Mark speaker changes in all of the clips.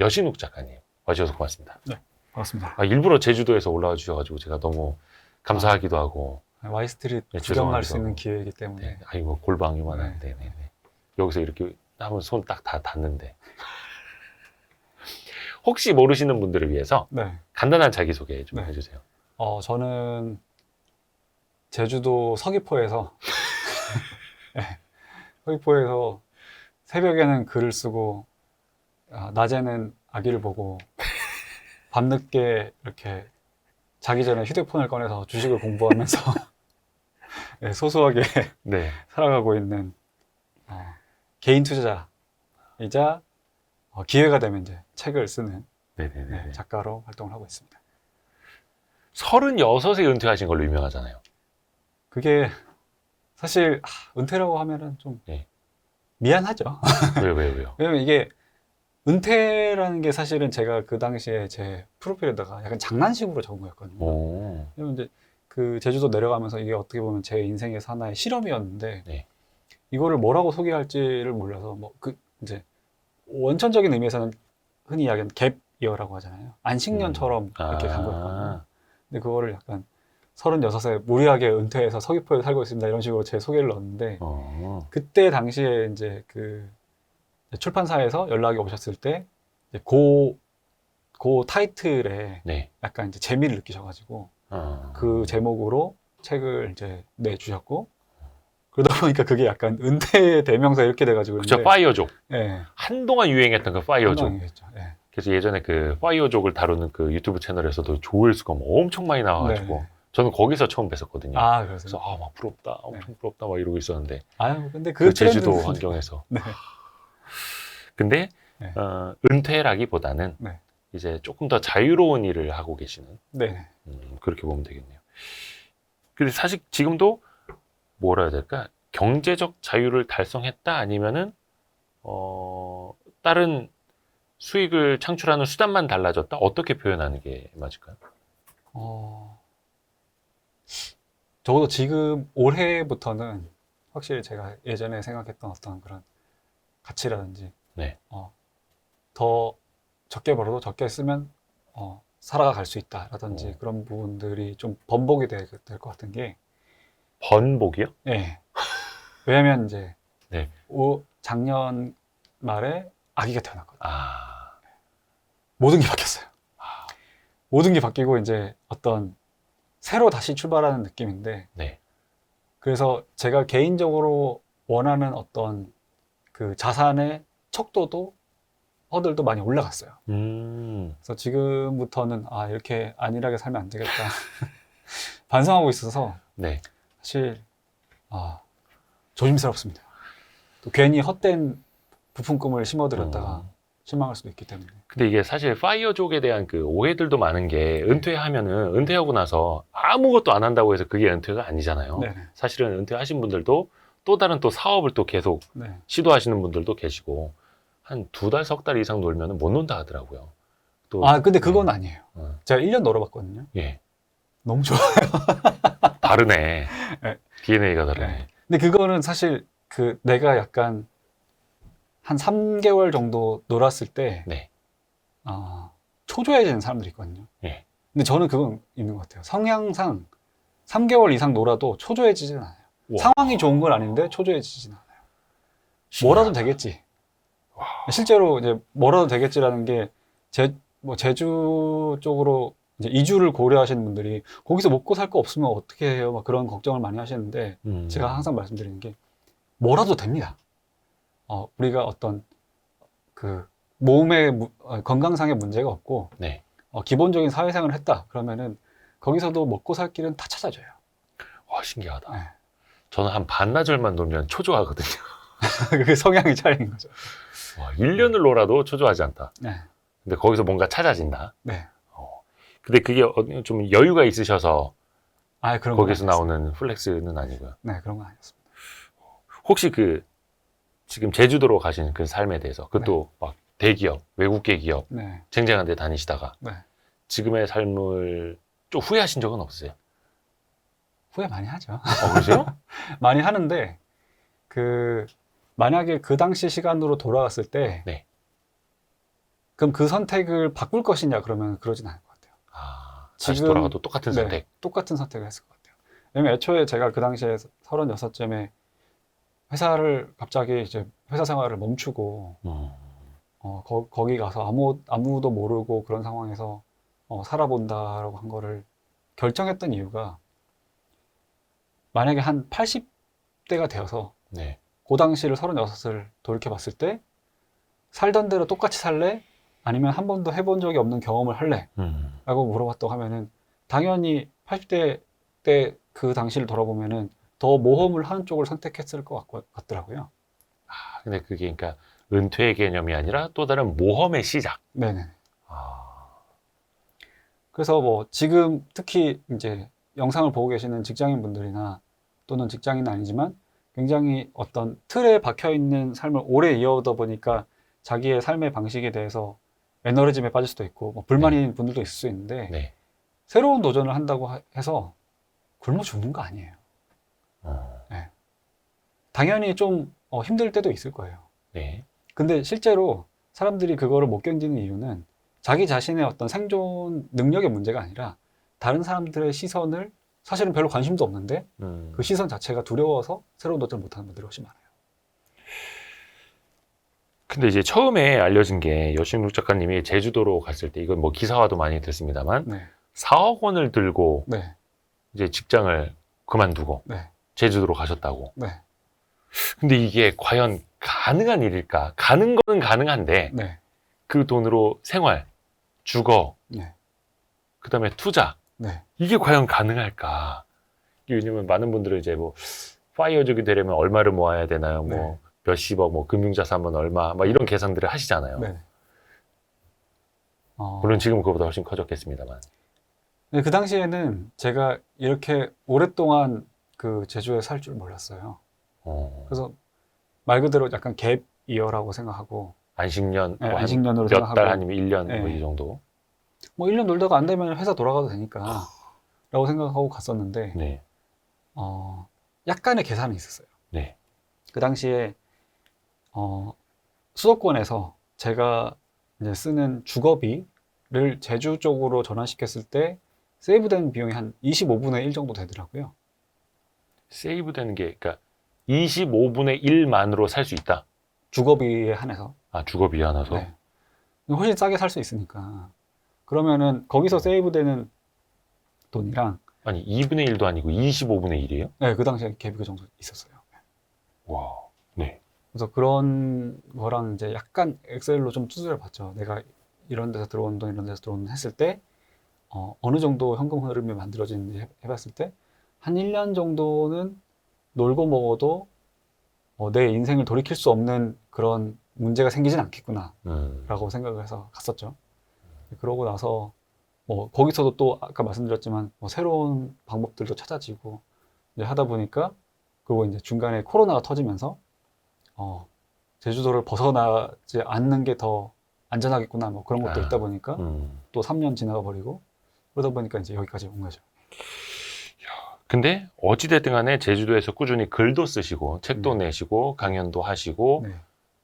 Speaker 1: 여신욱 작가님 와주셔서 고맙습니다.
Speaker 2: 네, 반갑습니다.
Speaker 1: 일부러 제주도에서 올라와 주셔가지고 제가 너무 감사하기도 하고.
Speaker 2: 와이스트릿
Speaker 1: 네,
Speaker 2: 구경 갈 수
Speaker 1: 죄송하기도
Speaker 2: 있는
Speaker 1: 하고.
Speaker 2: 기회이기 때문에.
Speaker 1: 네, 아이고 골방 요만한데 네. 여기서 이렇게 하면 손 딱 다 닿는데. 혹시 모르시는 분들을 위해서
Speaker 2: 네.
Speaker 1: 간단한 자기소개 좀
Speaker 2: 네.
Speaker 1: 해주세요.
Speaker 2: 저는 제주도 서귀포에서 네, 서귀포에서 새벽에는 글을 쓰고 낮에는 아기를 보고 밤늦게 이렇게 자기 전에 휴대폰을 꺼내서 주식을 공부하면서 네, 소소하게
Speaker 1: 네.
Speaker 2: 살아가고 있는 개인 투자자이자 기회가 되면 이제 책을 쓰는
Speaker 1: 네네네.
Speaker 2: 작가로 활동을 하고 있습니다.
Speaker 1: 36에 은퇴하신 걸로 유명하잖아요.
Speaker 2: 그게 사실 은퇴라고 하면은 좀
Speaker 1: 네.
Speaker 2: 미안하죠.
Speaker 1: 왜요?
Speaker 2: 왜냐면 이게 은퇴라는 게 사실은 제가 그 당시에 제 프로필에다가 약간 장난식으로 적은 거였거든요.
Speaker 1: 오.
Speaker 2: 왜냐면 이제 그 제주도 내려가면서 이게 어떻게 보면 제 인생에서 하나의 실험이었는데
Speaker 1: 네.
Speaker 2: 이거를 뭐라고 소개할지를 몰라서 뭐 이제 원천적인 의미에서는 흔히 이야기하는 갭 이어라고 하잖아요. 안식년처럼 이렇게 간 거였거든요. 근데 그거를 약간 36에 무리하게 은퇴해서 서귀포에 살고 있습니다. 이런 식으로 제 소개를 넣었는데 그때 당시에 이제 그 출판사에서 연락이 오셨을 때 그 타이틀에
Speaker 1: 네.
Speaker 2: 약간 이제 재미를 느끼셔가지고 그 제목으로 책을 이제 내주셨고 그러다 보니까 그게 약간 은퇴 대명사 이렇게 돼가지고
Speaker 1: 그쵸, 파이어족.
Speaker 2: 네.
Speaker 1: 한동안 유행했던 그 파이어족.
Speaker 2: 네.
Speaker 1: 그래서 예전에 그 파이어족을 다루는 그 유튜브 채널에서도 조회수가 엄청 많이 나와가지고
Speaker 2: 네.
Speaker 1: 저는 거기서 처음 뵀었거든요.
Speaker 2: 그래서
Speaker 1: 막 부럽다, 엄청 부럽다 막 이러고 있었는데.
Speaker 2: 근데
Speaker 1: 그 제주도 환경에서.
Speaker 2: 네.
Speaker 1: 근데
Speaker 2: 네.
Speaker 1: 은퇴라기보다는
Speaker 2: 네.
Speaker 1: 이제 조금 더 자유로운 일을 하고 계시는.
Speaker 2: 네.
Speaker 1: 그렇게 보면 되겠네요. 근데 사실 지금도 뭐라 해야 될까? 경제적 자유를 달성했다 아니면은 다른 수익을 창출하는 수단만 달라졌다? 어떻게 표현하는 게 맞을까요?
Speaker 2: 적어도 지금 올해부터는 확실히 제가 예전에 생각했던 어떤 그런 가치라든지
Speaker 1: 네.
Speaker 2: 더 적게 벌어도 적게 쓰면 살아갈 수 있다라든지 그런 부분들이 좀 번복이 될 것 같은 게
Speaker 1: 번복이요?
Speaker 2: 네. 왜냐면 이제
Speaker 1: 네.
Speaker 2: 작년 말에 아기가 태어났거든요.
Speaker 1: 아.
Speaker 2: 모든 게 바뀌었어요. 모든 게 바뀌고 이제 어떤 새로 다시 출발하는 느낌인데
Speaker 1: 네.
Speaker 2: 그래서 제가 개인적으로 원하는 어떤 그 자산의 척도도 허들도 많이 올라갔어요. 그래서 지금부터는 이렇게 안일하게 살면 안 되겠다 반성하고 있어서
Speaker 1: 네.
Speaker 2: 사실 조심스럽습니다. 또 괜히 헛된 부푼 꿈을 심어들였다가 실망할 수도 있기 때문에.
Speaker 1: 근데 이게 사실 파이어족에 대한 그 오해들도 많은 게 은퇴하면은 은퇴하고 나서 아무것도 안 한다고 해서 그게 은퇴가 아니잖아요.
Speaker 2: 네네.
Speaker 1: 사실은 은퇴하신 분들도 또 다른 또 사업을 또 계속
Speaker 2: 네.
Speaker 1: 시도하시는 분들도 계시고 한 2달, 석 달 이상 놀면은 못 논다 하더라고요. 또
Speaker 2: 근데 그건 아니에요. 제가 1년 놀아봤거든요.
Speaker 1: 예.
Speaker 2: 너무 좋아요.
Speaker 1: 다르네.
Speaker 2: 네.
Speaker 1: DNA가 다르네.
Speaker 2: 네. 근데 그거는 사실 내가 약간 한 3개월 정도 놀았을 때
Speaker 1: 네.
Speaker 2: 초조해지는 사람들이 있거든요.
Speaker 1: 예.
Speaker 2: 근데 저는 그건 있는 것 같아요. 성향상 3개월 이상 놀아도 초조해지진 않아요.
Speaker 1: 우와.
Speaker 2: 상황이 좋은 건 아닌데 초조해지진 않아요. 뭐라도 되겠지. 실제로 이제 뭐라도 되겠지라는 게 제주 쪽으로 이제 이주를 고려하시는 분들이 거기서 먹고 살 거 없으면 어떻게 해요? 막 그런 걱정을 많이 하시는데 제가 항상 말씀드리는 게 뭐라도 됩니다. 우리가 어떤 그 몸의 건강상의 문제가 없고
Speaker 1: 네.
Speaker 2: 기본적인 사회생활을 했다 그러면은 거기서도 먹고 살 길은 다 찾아져요.
Speaker 1: 와, 신기하다.
Speaker 2: 네.
Speaker 1: 저는 한 반나절만 놀면 초조하거든요.
Speaker 2: 그게 성향이 차이인 거죠.
Speaker 1: 와, 1년을 놀아도 초조하지 않다.
Speaker 2: 네.
Speaker 1: 근데 거기서 뭔가 찾아진다.
Speaker 2: 네.
Speaker 1: 근데 그게 좀 여유가 있으셔서
Speaker 2: 그런
Speaker 1: 거기서 나오는 플렉스는 아니고요.
Speaker 2: 네, 그런 건 아니었습니다.
Speaker 1: 혹시 지금 제주도로 가신 그 삶에 대해서 그것도 막 대기업, 외국계 기업
Speaker 2: 네.
Speaker 1: 쟁쟁한 데 다니시다가
Speaker 2: 네.
Speaker 1: 지금의 삶을 좀 후회하신 적은 없으세요?
Speaker 2: 후회 많이 하죠.
Speaker 1: 그러세요?
Speaker 2: 많이 하는데 만약에 그 당시 시간으로 돌아갔을 때
Speaker 1: 네.
Speaker 2: 그럼 그 선택을 바꿀 것이냐 그러면 그러진 않을 것 같아요.
Speaker 1: 다시
Speaker 2: 지금-
Speaker 1: 돌아가도 똑같은
Speaker 2: 네,
Speaker 1: 선택.
Speaker 2: 똑같은 선택을 했을 것 같아요. 왜냐면 애초에 제가 그 당시에 36쯤에 회사를 갑자기 이제 회사 생활을 멈추고 거기 가서 아무도 모르고 그런 상황에서 살아본다라고 한 거를 결정했던 이유가 만약에 한 80대가 되어서
Speaker 1: 네.
Speaker 2: 그 당시를 36을 돌이켜 봤을 때 살던 대로 똑같이 살래? 아니면 한 번도 해본 적이 없는 경험을 할래? 라고 물어봤다고 하면은 당연히 80대 때 그 당시를 돌아보면은 더 모험을 하는 쪽을 선택했을 것 같더라고요.
Speaker 1: 근데 그게 그러니까 은퇴의 개념이 아니라 또 다른 모험의 시작.
Speaker 2: 네네.
Speaker 1: 아,
Speaker 2: 그래서 뭐 지금 특히 이제 영상을 보고 계시는 직장인 분들이나 또는 직장인은 아니지만 굉장히 어떤 틀에 박혀 있는 삶을 오래 이어오다 보니까 자기의 삶의 방식에 대해서 매너리즘에 빠질 수도 있고 뭐 불만인 분들도 있을 수 있는데
Speaker 1: 네.
Speaker 2: 새로운 도전을 한다고 해서 굶어 죽는 거 아니에요. 네. 당연히 좀 힘들 때도 있을 거예요.
Speaker 1: 네.
Speaker 2: 근데 실제로 사람들이 그거를 못 견디는 이유는 자기 자신의 어떤 생존 능력의 문제가 아니라 다른 사람들의 시선을 사실은 별로 관심도 없는데 그 시선 자체가 두려워서 새로운 도전을 못하는 분들이 훨씬 많아요.
Speaker 1: 근데 이제 처음에 알려진 게 여신욱 작가님이 제주도로 갔을 때 이건 뭐 기사화도 많이 됐습니다만
Speaker 2: 네,
Speaker 1: 4억 원을 들고
Speaker 2: 네,
Speaker 1: 이제 직장을 그만두고
Speaker 2: 네,
Speaker 1: 제주도로 가셨다고.
Speaker 2: 네,
Speaker 1: 근데 이게 과연 가능한 일일까? 가는 거는 가능한데
Speaker 2: 네,
Speaker 1: 그 돈으로 생활, 주거,
Speaker 2: 네,
Speaker 1: 그다음에 투자
Speaker 2: 네,
Speaker 1: 이게 과연 가능할까? 이게 왜냐면 많은 분들은 이제 뭐 파이어족이 되려면 얼마를 모아야 되나요? 뭐
Speaker 2: 네.
Speaker 1: 몇십억, 뭐 금융자산은 얼마, 막 이런 계산들을 하시잖아요.
Speaker 2: 네.
Speaker 1: 물론 지금은 그거보다 훨씬 커졌겠습니다만.
Speaker 2: 네, 그 당시에는 제가 이렇게 오랫동안 그 제주에 살 줄 몰랐어요. 그래서 말 그대로 약간 갭 이어라고 생각하고
Speaker 1: 안식년,
Speaker 2: 네,
Speaker 1: 뭐
Speaker 2: 안식년으로
Speaker 1: 몇 달
Speaker 2: 생각하고
Speaker 1: 아니면 1년
Speaker 2: 네.
Speaker 1: 뭐 이 정도.
Speaker 2: 뭐 1년 놀다가 안 되면 회사 돌아가도 되니까 라고 생각하고 갔었는데
Speaker 1: 네,
Speaker 2: 약간의 계산이 있었어요.
Speaker 1: 네,
Speaker 2: 그 당시에 수도권에서 제가 이제 쓰는 주거비를 제주 쪽으로 전환시켰을 때 세이브된 비용이 한 25분의 1 정도 되더라고요.
Speaker 1: 세이브 되는 게, 그러니까 25분의 1만으로 살 수 있다.
Speaker 2: 주거비에 한해서.
Speaker 1: 주거비 하나서.
Speaker 2: 네. 훨씬 싸게 살 수 있으니까. 그러면은 거기서 세이브되는 돈이랑
Speaker 1: 아니 2분의 1도 아니고 25분의 1이에요?
Speaker 2: 네, 그 당시에 갭이 그 정도 있었어요.
Speaker 1: 와, 네,
Speaker 2: 그래서 그런 거랑 이제 약간 엑셀로 좀 두드려 봤죠. 내가 이런 데서 들어온 돈, 이런 데서 들어온 돈 했을 때 어느 정도 현금 흐름이 만들어지는지 해봤을 때 한 1년 정도는 놀고 먹어도 내 인생을 돌이킬 수 없는 그런 문제가 생기진 않겠구나 라고 생각을 해서 갔었죠. 그러고 나서 뭐 거기서도 또 아까 말씀드렸지만 뭐 새로운 방법들도 찾아지고 이제 하다 보니까 그리고 이제 중간에 코로나가 터지면서 제주도를 벗어나지 않는 게 더 안전하겠구나 뭐 그런 것도 있다 보니까 또 3년 지나가 버리고 그러다 보니까 이제 여기까지 온 거죠.
Speaker 1: 근데 어찌됐든 간에 제주도에서 꾸준히 글도 쓰시고 책도 내시고 강연도 하시고
Speaker 2: 네.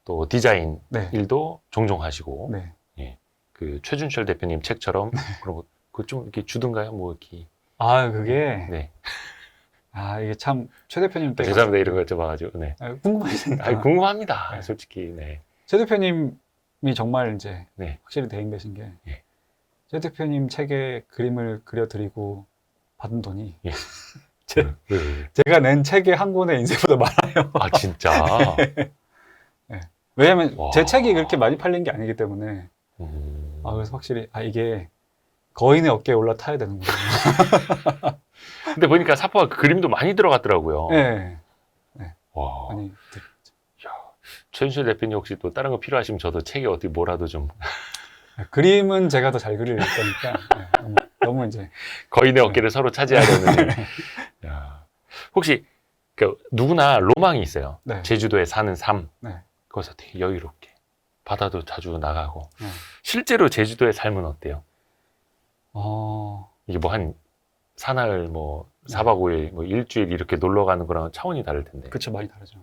Speaker 1: 또 디자인
Speaker 2: 네.
Speaker 1: 일도 종종 하시고
Speaker 2: 네.
Speaker 1: 예. 그 최준철 대표님 책처럼 그런 거 좀 이렇게 주든가요? 뭐 이렇게.
Speaker 2: 그게
Speaker 1: 네.
Speaker 2: 이게 참 최 대표님 때
Speaker 1: 죄송합니다. 이런 거 여쭤봐가지고. 네.
Speaker 2: 궁금하시니까.
Speaker 1: 궁금합니다.
Speaker 2: 네.
Speaker 1: 솔직히. 네.
Speaker 2: 최 대표님이 정말 이제
Speaker 1: 네.
Speaker 2: 확실히 대인배신 게
Speaker 1: 예.
Speaker 2: 최 대표님 책에 그림을 그려드리고 받은 돈이
Speaker 1: 예. 왜?
Speaker 2: 제가 낸 책의 한 권의 인쇄보다 많아요.
Speaker 1: 진짜.
Speaker 2: 네. 왜냐면
Speaker 1: 와.
Speaker 2: 제 책이 그렇게 많이 팔린 게 아니기 때문에 그래서 확실히 이게 거인의 어깨에 올라타야 되는구나.
Speaker 1: 근데 보니까 사포가 그 그림도 많이 들어갔더라고요.
Speaker 2: 네.
Speaker 1: 와.
Speaker 2: 많이
Speaker 1: 최준실 대표님 혹시 또 다른 거 필요하시면 저도 책에 어떻게 뭐라도 좀.
Speaker 2: 그림은 제가 더 잘 그릴 거니까 너무 이제
Speaker 1: 거인의 어깨를 서로 차지하려는. 야. 혹시 누구나 로망이 있어요.
Speaker 2: 네.
Speaker 1: 제주도에 사는 삶.
Speaker 2: 네.
Speaker 1: 거기서 되게 여유롭게 바다도 자주 나가고. 실제로 제주도의 삶은 어때요? 이게 뭐 한 사나흘 뭐 4박 5일 뭐 일주일 이렇게 놀러 가는 거랑 차원이 다를 텐데.
Speaker 2: 그쵸, 많이 다르죠.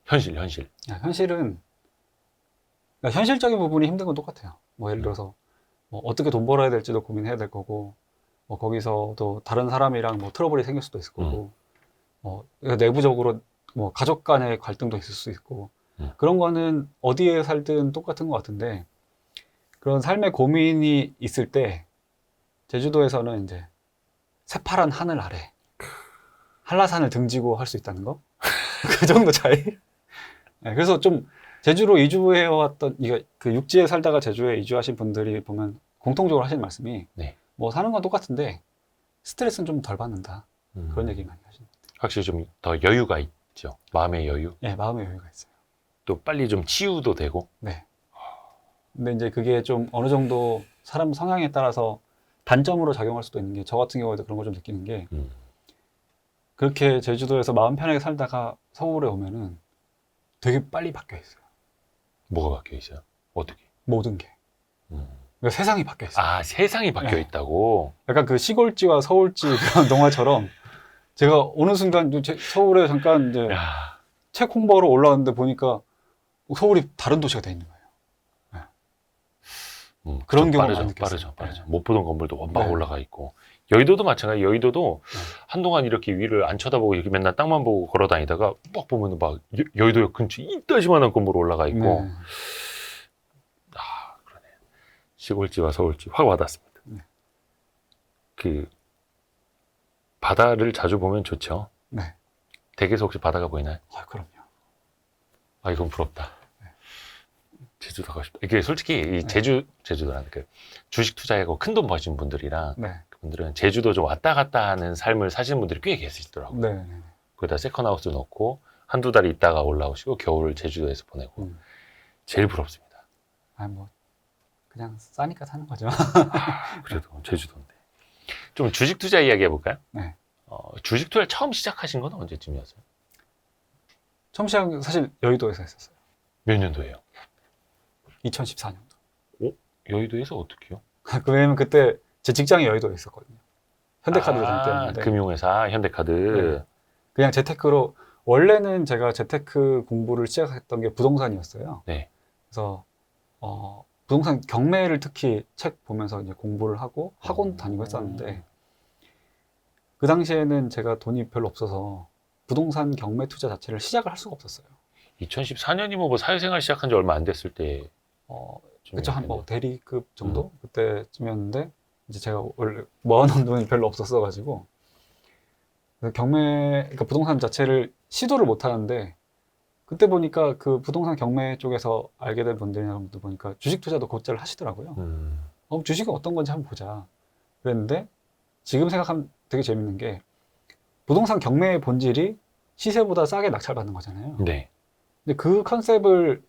Speaker 1: 현실.
Speaker 2: 현실은 그러니까 현실적인 부분이 힘든 건 똑같아요. 뭐 예를 들어서 뭐 어떻게 돈 벌어야 될지도 고민해야 될 거고, 뭐 거기서도 다른 사람이랑 뭐 트러블이 생길 수도 있을 거고, 그러니까 내부적으로 뭐 가족 간의 갈등도 있을 수 있고, 그런 거는 어디에 살든 똑같은 것 같은데, 그런 삶의 고민이 있을 때 제주도에서는 이제 새파란 하늘 아래 한라산을 등지고 할 수 있다는 거? 그 정도 차이? 네, 그래서 좀 제주로 이주해왔던, 이게 그 육지에 살다가 제주에 이주하신 분들이 보면 공통적으로 하시는 말씀이,
Speaker 1: 네.
Speaker 2: 뭐 사는 건 똑같은데 스트레스는 좀 덜 받는다. 그런 얘기 많이 하시는 것 같아요.
Speaker 1: 확실히 좀 더 여유가 있죠. 마음의 여유.
Speaker 2: 네, 마음의 여유가 있어요.
Speaker 1: 또 빨리 좀 치유도 되고.
Speaker 2: 네. 근데 이제 그게 좀 어느 정도 사람 성향에 따라서 단점으로 작용할 수도 있는 게, 저 같은 경우에도 그런 걸 좀 느끼는 게, 그렇게 제주도에서 마음 편하게 살다가 서울에 오면은 되게 빨리 바뀌어 있어요.
Speaker 1: 뭐가 바뀌어 있어요? 어떻게?
Speaker 2: 모든 게. 그러니까 세상이 바뀌어 있어요.
Speaker 1: 아, 세상이 바뀌어
Speaker 2: 네.
Speaker 1: 있다고?
Speaker 2: 약간 그 시골지와 서울지 그런 동화처럼, 제가 어느 순간 서울에 잠깐 이제
Speaker 1: 야,
Speaker 2: 책 홍보하러 올라왔는데 보니까 서울이 다른 도시가 돼 있는 거예요. 그런
Speaker 1: 좀
Speaker 2: 경우
Speaker 1: 빠르죠,
Speaker 2: 많이 느꼈어요.
Speaker 1: 빠르죠.
Speaker 2: 네.
Speaker 1: 못 보던 건물도 막
Speaker 2: 네.
Speaker 1: 올라가 있고. 여의도도 마찬가지. 여의도도
Speaker 2: 네.
Speaker 1: 한동안 이렇게 위를 안 쳐다보고 이렇게 맨날 땅만 보고 걸어 다니다가 딱 보면 막 여의도 근처 이따시만한 건물 올라가 있고.
Speaker 2: 네.
Speaker 1: 아, 그러네. 시골지와 서울지 확 와닿습니다.
Speaker 2: 네.
Speaker 1: 그 바다를 자주 보면 좋죠.
Speaker 2: 네.
Speaker 1: 댁에서 혹시 바다가 보이나요?
Speaker 2: 아, 그럼요.
Speaker 1: 아, 이건 부럽다. 제주도 가고 싶다. 이게 솔직히 이 제주도라는 그 주식 투자하고 큰 돈 버신 분들이랑
Speaker 2: 네.
Speaker 1: 그분들은 제주도 좀 왔다 갔다 하는 삶을 사시는 분들이 꽤 계시더라고요.
Speaker 2: 네.
Speaker 1: 거기다 세컨하우스 넣고 한두 달 있다가 올라오시고 겨울을 제주도에서 보내고. 제일 부럽습니다.
Speaker 2: 아, 뭐 그냥 싸니까 사는 거죠.
Speaker 1: 그래도 제주도인데. 좀 주식 투자 이야기 해볼까요?
Speaker 2: 네.
Speaker 1: 주식 투자를 처음 시작하신 건 언제쯤이었어요?
Speaker 2: 처음 시작은 사실 여의도에서 했었어요.
Speaker 1: 몇 년도예요?
Speaker 2: 2014년도.
Speaker 1: 여의도에서 어떻게요?
Speaker 2: 왜냐면 그때 제 직장이 여의도에 있었거든요. 현대카드 때문에.
Speaker 1: 금융회사, 현대카드.
Speaker 2: 네. 그냥 재테크로, 원래는 제가 재테크 공부를 시작했던 게 부동산이었어요.
Speaker 1: 네.
Speaker 2: 그래서 부동산 경매를 특히 책 보면서 이제 공부를 하고 학원 다니고 했었는데, 그 당시에는 제가 돈이 별로 없어서 부동산 경매 투자 자체를 시작을 할 수가 없었어요.
Speaker 1: 2014년이면 뭐 사회생활 시작한 지 얼마 안 됐을 때.
Speaker 2: 그쵸, 한 뭐 대리급 정도? 그때쯤이었는데, 이제 제가 원래 모아놓은 돈이 별로 없었어가지고, 그러니까 부동산 자체를 시도를 못 하는데, 그때 보니까 그 부동산 경매 쪽에서 알게 된 분들이나 분들 보니까 주식 투자도 곧잘 하시더라고요. 주식은 어떤 건지 한번 보자. 그랬는데, 지금 생각하면 되게 재밌는 게, 부동산 경매의 본질이 시세보다 싸게 낙찰받는 거잖아요.
Speaker 1: 네.
Speaker 2: 근데 그 컨셉을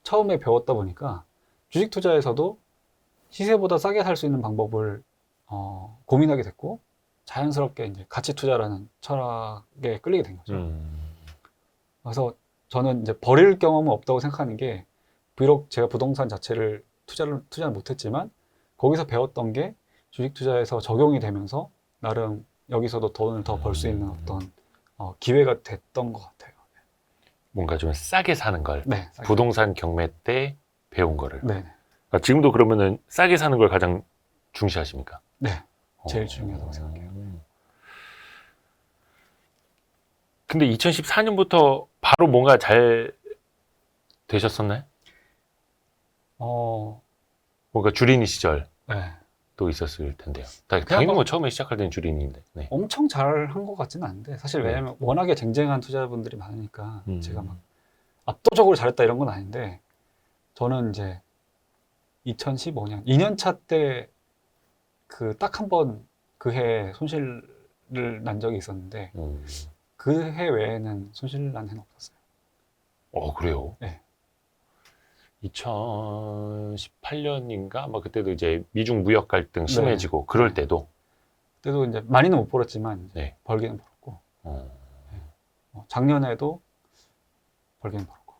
Speaker 2: 처음에 배웠다 보니까 주식 투자에서도 시세보다 싸게 살 수 있는 방법을 고민하게 됐고, 자연스럽게 이제 가치 투자라는 철학에 끌리게 된 거죠. 그래서 저는 이제 버릴 경험은 없다고 생각하는 게, 비록 제가 부동산 자체를 투자를 못했지만 거기서 배웠던 게 주식 투자에서 적용이 되면서 나름 여기서도 돈을 더 벌 수 있는 어떤 기회가 됐던 것 같아요.
Speaker 1: 뭔가 좀 싸게 사는 걸.
Speaker 2: 네, 싸게.
Speaker 1: 부동산 경매 때 배운 거를.
Speaker 2: 네,
Speaker 1: 지금도 그러면은 싸게 사는 걸 가장 중시하십니까?
Speaker 2: 네, 제일 중요하다고 생각해요.
Speaker 1: 근데 2014년부터 바로 뭔가 잘 되셨었나요? 뭔가 주린이 시절
Speaker 2: 네.
Speaker 1: 또 있었을 텐데요. 당연히 뭐 처음에 시작할 때는 주린이인데. 네.
Speaker 2: 엄청 잘한 것 같지는 않은데, 사실 왜냐면 워낙에 쟁쟁한 투자분들이 많으니까 제가 막 압도적으로 잘했다 이런 건 아닌데, 저는 이제 2015년 2년 차 때 그 딱 한 번 그 해에 손실을 난 적이 있었는데, 그 해 외에는 손실 난 해는 없었어요.
Speaker 1: 그래요?
Speaker 2: 네.
Speaker 1: 2018년인가? 아마 그때도 이제 미중 무역 갈등 심해지고 그럴 때도.
Speaker 2: 그때도 이제 많이는 못 벌었지만 이제 벌기는 벌었고, 작년에도 벌기는 벌었고.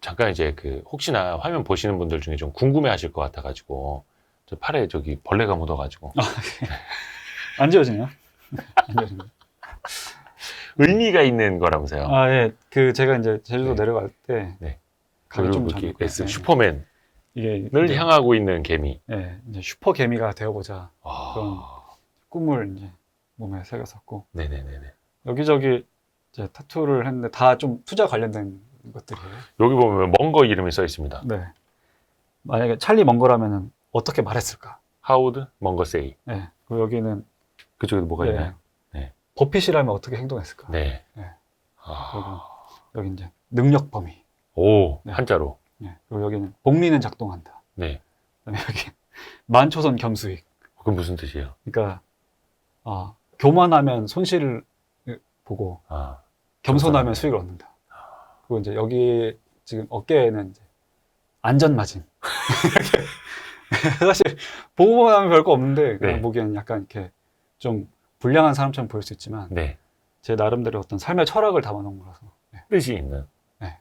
Speaker 1: 잠깐 이제 그 혹시나 화면 보시는 분들 중에 좀 궁금해하실 것 같아가지고, 저 팔에 저기 벌레가 묻어가지고.
Speaker 2: 안 지워지네요. 안 지워지네요.
Speaker 1: 의미가 있는 거라면서요?
Speaker 2: 예. 제가 이제 제주도 내려갈 때, 가기 좀
Speaker 1: 이렇게
Speaker 2: 전이고요.
Speaker 1: S 슈퍼맨을
Speaker 2: 이게
Speaker 1: 향하고 있는 개미.
Speaker 2: 네, 이제 슈퍼 개미가 되어보자 그런
Speaker 1: 아,
Speaker 2: 꿈을 이제 몸에 새겼었고
Speaker 1: 네네네네.
Speaker 2: 여기저기 이제 타투를 했는데 다 좀 투자 관련된 것들이에요.
Speaker 1: 여기 보면 먼거 이름이 써 있습니다.
Speaker 2: 네. 만약에 찰리 먼거라면은 어떻게 말했을까?
Speaker 1: 하우드 먼거 세이.
Speaker 2: 네. 그리고 여기는
Speaker 1: 그쪽에도 뭐가
Speaker 2: 네.
Speaker 1: 있나요? 네.
Speaker 2: 버핏이라면 어떻게 행동했을까?
Speaker 1: 네.
Speaker 2: 네.
Speaker 1: 아,
Speaker 2: 여기 이제 능력 범위.
Speaker 1: 오,
Speaker 2: 네.
Speaker 1: 한자로.
Speaker 2: 네. 그리고 여기는 복리는 작동한다.
Speaker 1: 네.
Speaker 2: 그다음에 여기 만초선 겸수익.
Speaker 1: 그건 무슨 뜻이에요?
Speaker 2: 그러니까 교만하면 손실을 보고
Speaker 1: 아,
Speaker 2: 겸손하면 수익을 얻는다. 그리고 이제 여기 지금 어깨에는 이제 안전마진. 사실 보고만 하면 별거 없는데 그냥
Speaker 1: 네.
Speaker 2: 보기에는 약간 이렇게 좀 불량한 사람처럼 보일 수 있지만
Speaker 1: 네.
Speaker 2: 제 나름대로 어떤 삶의 철학을 담아놓은 거라서. 네.
Speaker 1: 뜻이 있는.
Speaker 2: 네.